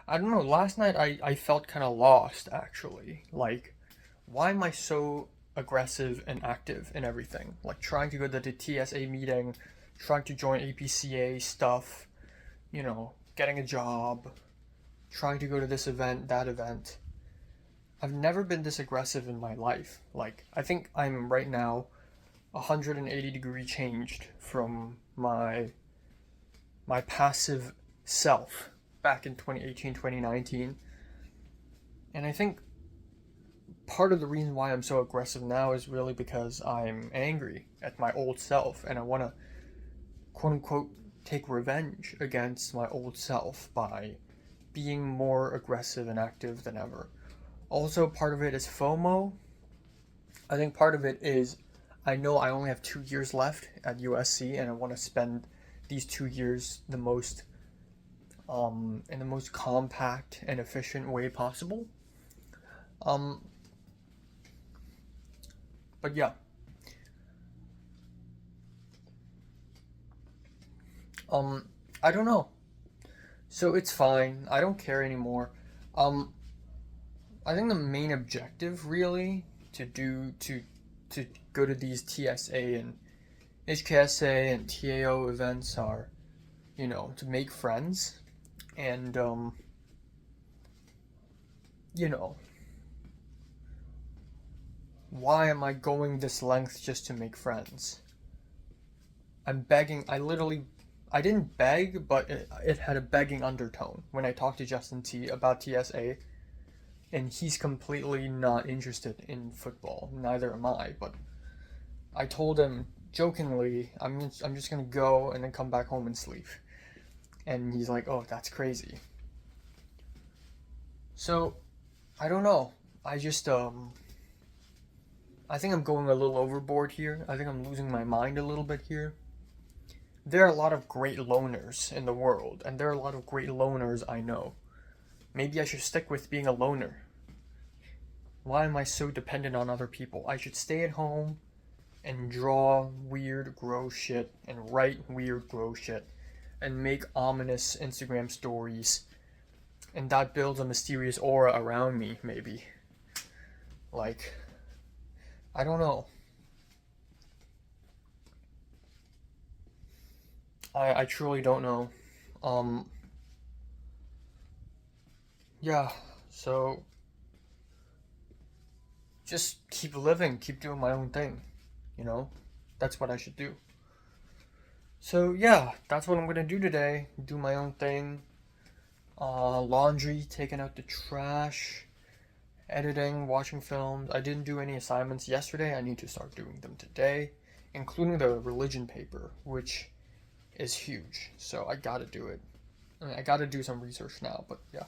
I don't know. Last night, I felt kind of lost, actually. Like, why am I so aggressive and active in everything? Like, trying to go to the TSA meeting, trying to join APCA stuff, getting a job, trying to go to this event, that event. I've never been this aggressive in my life. Like, I think I'm right now 180-degree changed from my passive self back in 2018, 2019. And I think part of the reason why I'm so aggressive now is really because I'm angry at my old self and I want to, quote unquote, take revenge against my old self by being more aggressive and active than ever. Also, part of it is FOMO. I think part of it is I know I only have 2 years left at USC and I want to spend these 2 years in the most compact and efficient way possible. But yeah. I don't know. So it's fine. I don't care anymore. I think the main objective really to go to these TSA and HKSA and TAO events are, to make friends and why am I going this length just to make friends? I'm begging. I didn't beg, but it had a begging undertone when I talked to Justin T about TSA, and he's completely not interested in football. Neither am I, but I told him jokingly, I'm just gonna go and then come back home and sleep. And he's like, oh, that's crazy. So, I don't know. I just, I think I'm going a little overboard here. I think I'm losing my mind a little bit here. There are a lot of great loners in the world, and there are a lot of great loners I know. Maybe I should stick with being a loner. Why am I so dependent on other people? I should stay at home and draw weird, gross shit and write weird, gross shit and make ominous Instagram stories. And that builds a mysterious aura around me, maybe. Like, I don't know. I truly don't know. Yeah, so just keep living, keep doing my own thing, you know? That's what I should do. So yeah, that's what I'm gonna do today. Do my own thing. Laundry, taking out the trash, editing, watching films. I didn't do any assignments yesterday. I need to start doing them today, including the religion paper, which is huge. So I gotta do it. I mean, I gotta do some research now, but yeah.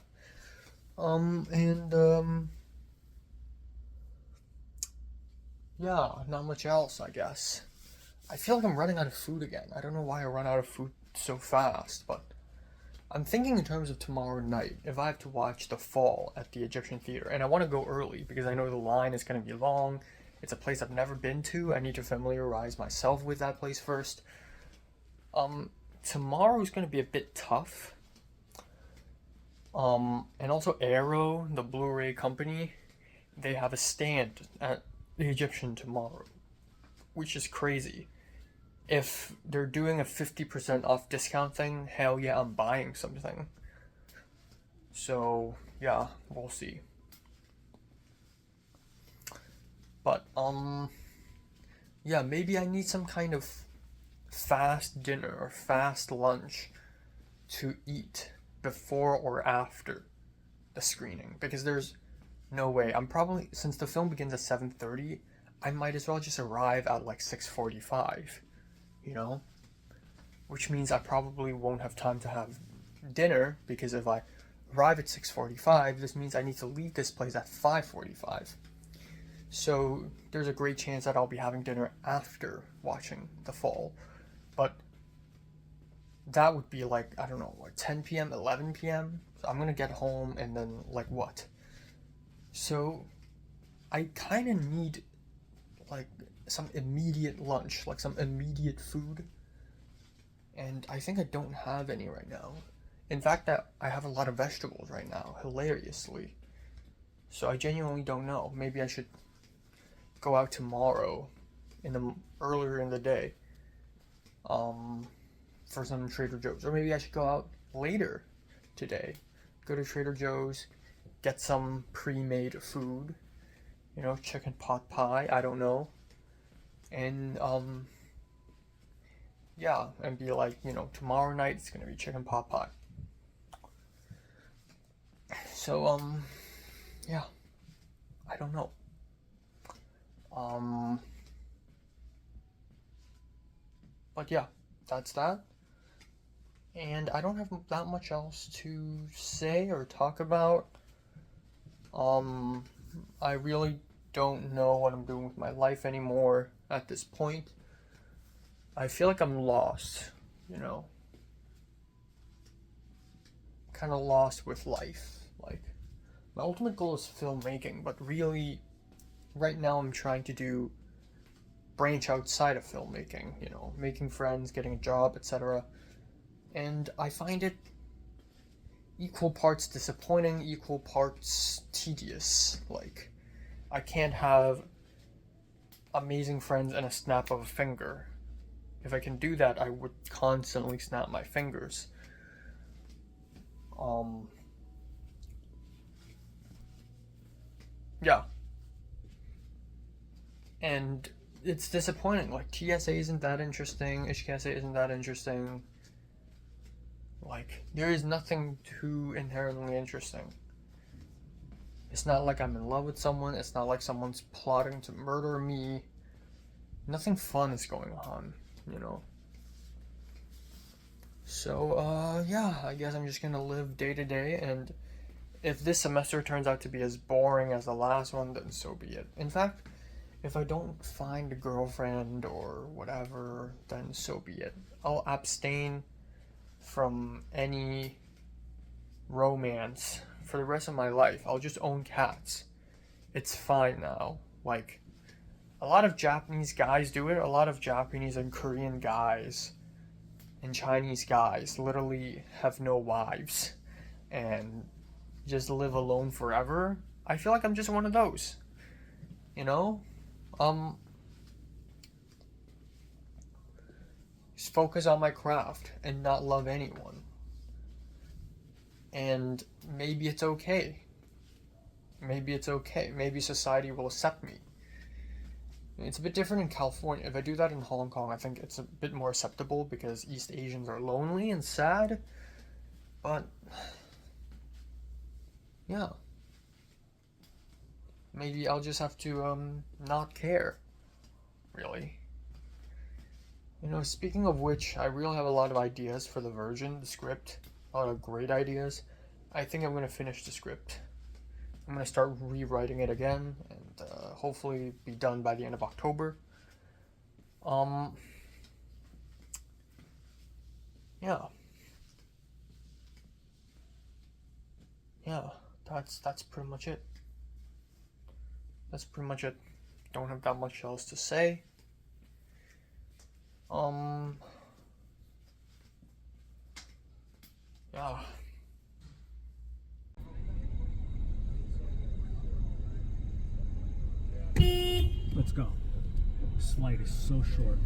Yeah, not much else, I guess. I feel like I'm running out of food again. I don't know why I run out of food so fast, but I'm thinking in terms of tomorrow night, if I have to watch The Fall at the Egyptian Theater, and I want to go early because I know the line is going to be long. It's a place I've never been to. I need to familiarize myself with that place first. Tomorrow is going to be a bit tough. And also Arrow, the Blu-ray company, they have a stand at the Egyptian tomorrow, which is crazy. If they're doing a 50% off discount thing, hell yeah, I'm buying something. So, yeah, we'll see. But, yeah, maybe I need some kind of fast dinner or fast lunch to eat before or after the screening, because there's no way. I'm probably, since the film begins at 7:30, I might as well just arrive at like 6:45, you know? Which means I probably won't have time to have dinner, because if I arrive at 6:45, this means I need to leave this place at 5:45. So there's a great chance that I'll be having dinner after watching The Fall. But that would be like, I don't know, like 10 p.m., 11 p.m. So I'm gonna get home and then like what? So I kind of need like some immediate lunch, like some immediate food. And I think I don't have any right now. In fact, I have a lot of vegetables right now, hilariously. So I genuinely don't know. Maybe I should go out tomorrow, earlier in the day, for some Trader Joe's, or maybe I should go out later today. Go to Trader Joe's, get some pre-made food, you know, chicken pot pie. I don't know, and yeah, and be like, you know, tomorrow night it's gonna be chicken pot pie. So yeah, I don't know. But yeah, that's that. And I don't have that much else to say or talk about. I really don't know what I'm doing with my life anymore at this point. I feel like I'm lost, you know. Kind of lost with life. Like, my ultimate goal is filmmaking, but really, right now I'm trying to branch outside of filmmaking, you know, making friends, getting a job, etc. And I find it equal parts disappointing, equal parts tedious. Like, I can't have amazing friends in a snap of a finger. If I can do that, I would constantly snap my fingers. Yeah. And it's disappointing. Like, TSA isn't that interesting, HKSA isn't that interesting. Like, there is nothing too inherently interesting. It's not like I'm in love with someone, it's not like someone's plotting to murder me. Nothing fun is going on, you know? So, yeah, I guess I'm just gonna live day to day, and if this semester turns out to be as boring as the last one, then so be it. In fact, if I don't find a girlfriend or whatever, then so be it. I'll abstain from any romance for the rest of my life. I'll just own cats. It's fine now. Like, a lot of Japanese guys do it. A lot of Japanese and Korean guys and Chinese guys literally have no wives and just live alone forever. I feel like I'm just one of those. You know? Just focus on my craft and not love anyone. And maybe it's okay. Maybe it's okay. Maybe society will accept me. It's a bit different in California. If I do that in Hong Kong, I think it's a bit more acceptable because East Asians are lonely and sad. But, yeah. Maybe I'll just have to, not care. Really. You know, speaking of which, I really have a lot of ideas for the version, the script. A lot of great ideas. I think I'm going to finish the script. I'm going to start rewriting it again and hopefully be done by the end of October. Yeah. Yeah, that's pretty much it. That's pretty much it. Don't have that much else to say. Yeah. Let's go. This light is so short.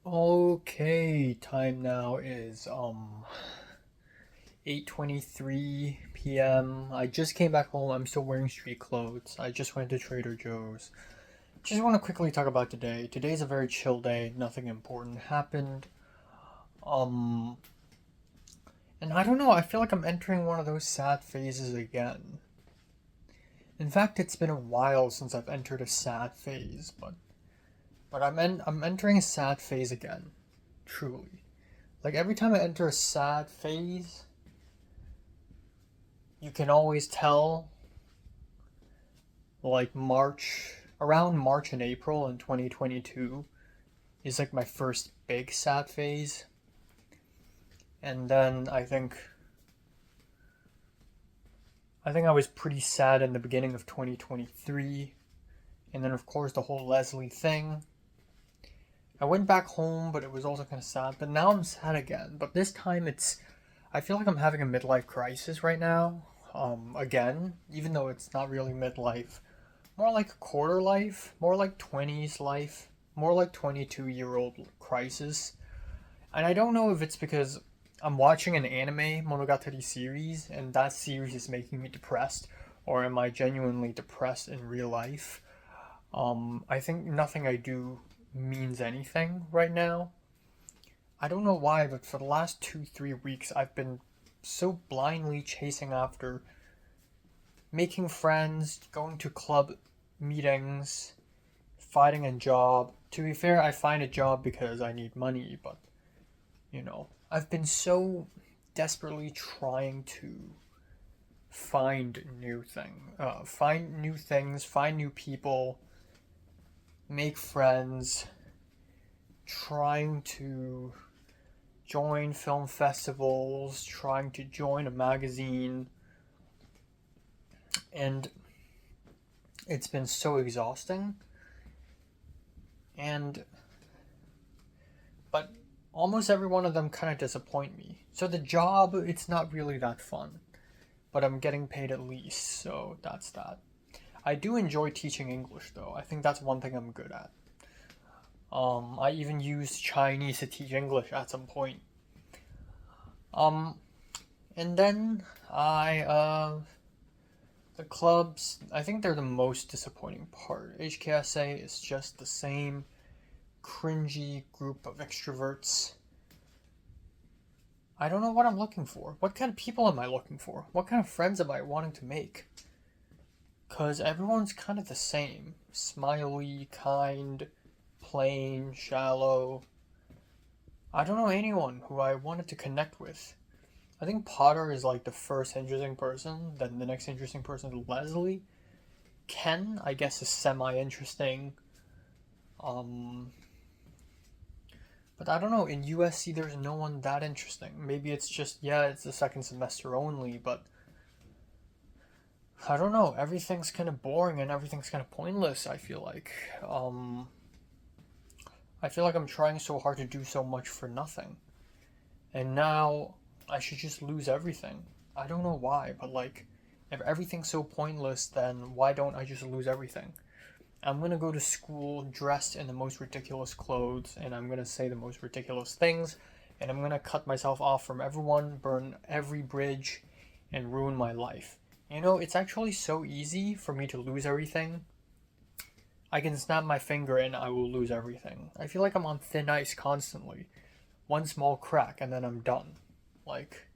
Okay, time now is 8:23 p.m. I just came back home. I'm still wearing street clothes. I just went to Trader Joe's. Just want to quickly talk about today. Today's a very chill day. Nothing important happened. And I don't know, I feel like I'm entering one of those sad phases again. In fact, it's been a while since I've entered a sad phase, but I'm entering a sad phase again. Truly. Like every time I enter a sad phase, you can always tell like around March and April in 2022 is like my first big sad phase. And then I think I was pretty sad in the beginning of 2023. And then of course the whole Leslie thing. I went back home, but it was also kind of sad. But now I'm sad again. But this time I feel like I'm having a midlife crisis right now. Again, even though it's not really midlife. More like quarter life, more like 20s life, more like 22-year-old crisis. And I don't know if it's because I'm watching an anime Monogatari series and that series is making me depressed, or am I genuinely depressed in real life? I think nothing I do means anything right now. I don't know why, but for the last 2-3 weeks I've been so blindly chasing after making friends, going to club meetings, finding a job. To be fair, I find a job because I need money, but you know, I've been so desperately trying to find new things, find new people, make friends, trying to join film festivals, trying to join a magazine, and it's been so exhausting. But almost every one of them kind of disappoint me. So the job, it's not really that fun, but I'm getting paid at least, so that's that. I do enjoy teaching English though. I think that's one thing I'm good at. I even used Chinese to teach English at some point. And then the clubs, I think they're the most disappointing part. HKSA is just the same cringy group of extroverts. I don't know what I'm looking for. What kind of people am I looking for? What kind of friends am I wanting to make? Because everyone's kind of the same. Smiley, kind, plain, shallow. I don't know anyone who I wanted to connect with. I think Potter is like the first interesting person, then the next interesting person is Leslie. Ken, I guess, is semi-interesting. But I don't know, in USC there's no one that interesting. Maybe it's just, yeah, it's the second semester only, but I don't know, everything's kind of boring and everything's kind of pointless, I feel like. I feel like I'm trying so hard to do so much for nothing. And now I should just lose everything. I don't know why, but like, if everything's so pointless, then why don't I just lose everything? I'm gonna go to school dressed in the most ridiculous clothes, and I'm gonna say the most ridiculous things, and I'm gonna cut myself off from everyone, burn every bridge, and ruin my life. You know, it's actually so easy for me to lose everything. I can snap my finger and I will lose everything. I feel like I'm on thin ice constantly. One small crack and then I'm done. Like,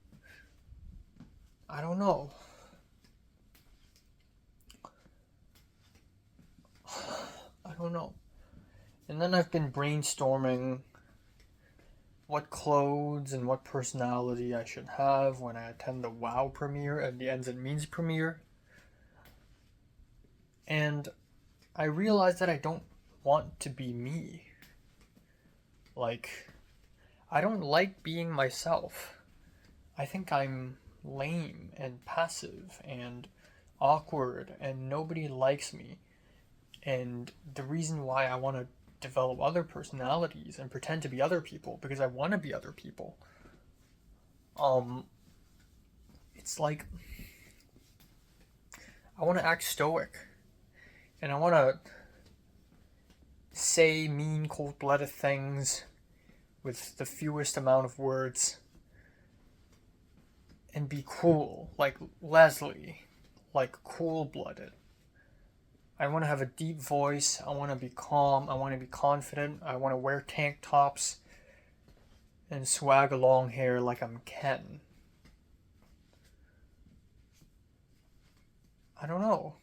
I don't know. I don't know. And then I've been brainstorming what clothes and what personality I should have when I attend the WoW premiere and the Ends and Means premiere. And I realized that I don't want to be me. Like, I don't like being myself. I think I'm lame and passive and awkward and nobody likes me. And the reason why I want to develop other personalities and pretend to be other people because I want to be other people. It's like I want to act stoic and I want to say mean, cold-blooded things with the fewest amount of words and be cool, like Leslie, like cool-blooded. I want to have a deep voice. I want to be calm. I want to be confident. I want to wear tank tops and swag a long hair like I'm Ken. I don't know.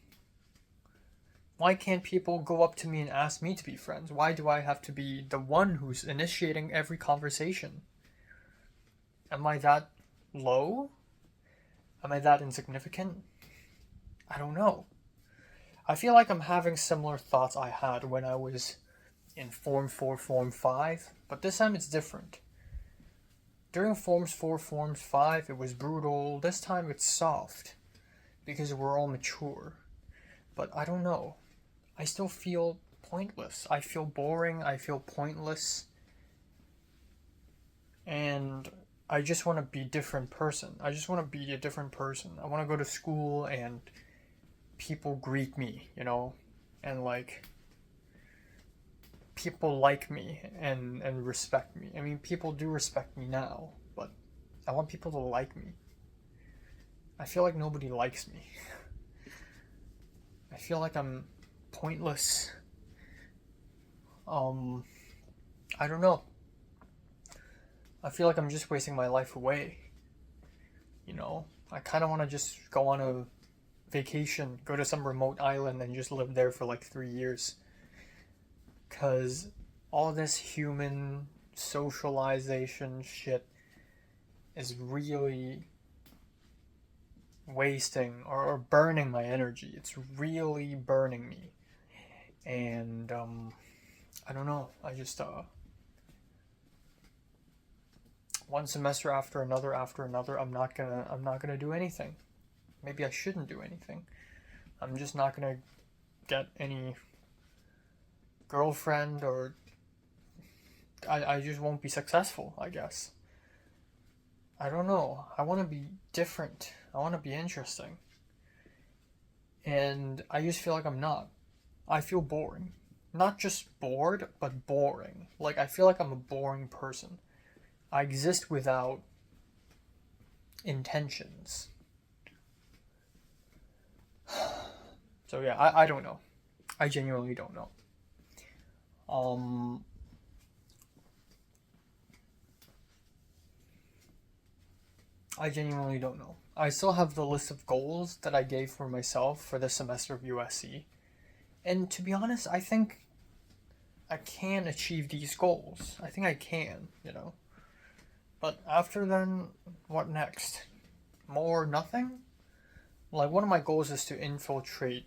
Why can't people go up to me and ask me to be friends? Why do I have to be the one who's initiating every conversation? Am I that low? Am I that insignificant? I don't know. I feel like I'm having similar thoughts I had when I was in Form 4, Form 5, but this time it's different. During Forms 4, Forms 5, it was brutal. This time it's soft, because we're all mature. But I don't know. I still feel pointless. I feel boring. I feel pointless. And I just want to be a different person. I just want to be a different person. I want to go to school and people greet me, you know, and like people like me and respect me. I mean, people do respect me now, but I want people to like me. I feel like nobody likes me. I feel like I'm pointless. I don't know. I feel like I'm just wasting my life away. You know, I kind of want to just go on a vacation, go to some remote island and just live there for like 3 years. Because all this human socialization shit is really wasting or burning my energy. It's really burning me. And I don't know. I just one semester after another, I'm not gonna do anything. Maybe I shouldn't do anything. I'm just not gonna get any girlfriend, or I just won't be successful, I guess. I don't know. I want to be different. I want to be interesting. And I just feel like I'm not. I feel boring. Not just bored, but boring. Like, I feel like I'm a boring person. I exist without intentions. So yeah, I don't know. I genuinely don't know. I genuinely don't know. I still have the list of goals that I gave for myself for the semester of USC. And to be honest, I think I can achieve these goals. I think I can, you know. But after then, what next? More nothing? Like, one of my goals is to infiltrate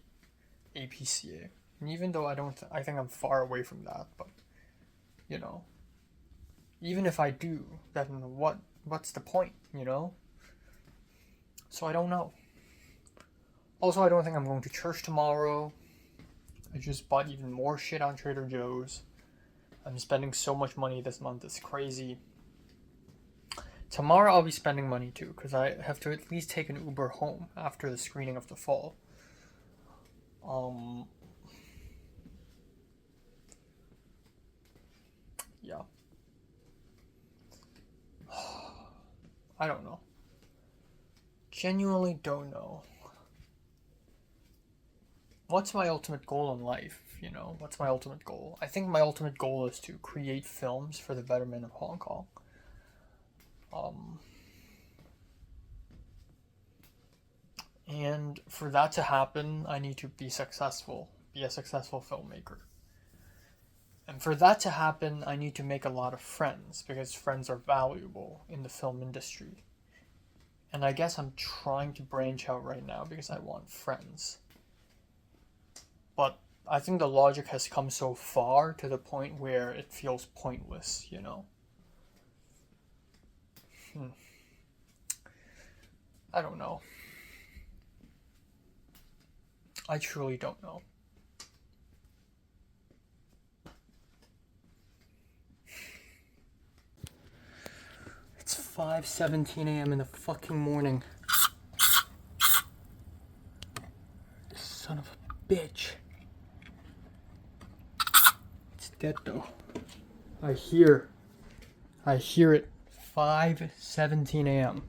APCA. And even though I think I'm far away from that, but, you know. Even if I do, then what's the point, you know? So I don't know. Also, I don't think I'm going to church tomorrow. I just bought even more shit on Trader Joe's. I'm spending so much money this month, it's crazy. Tomorrow I'll be spending money too, because I have to at least take an Uber home after the screening of The Fall. Yeah. I don't know. Genuinely don't know. What's my ultimate goal in life, you know? What's my ultimate goal? I think my ultimate goal is to create films for the betterment of Hong Kong. And for that to happen, I need to be successful, be a successful filmmaker. And for that to happen, I need to make a lot of friends, because friends are valuable in the film industry. And I guess I'm trying to branch out right now because I want friends. But I think the logic has come so far to the point where it feels pointless, you know? I don't know. I truly don't know. It's 5:17 a.m. in the fucking morning. Son of a bitch. It's dead though. I hear it. 5:17 a.m.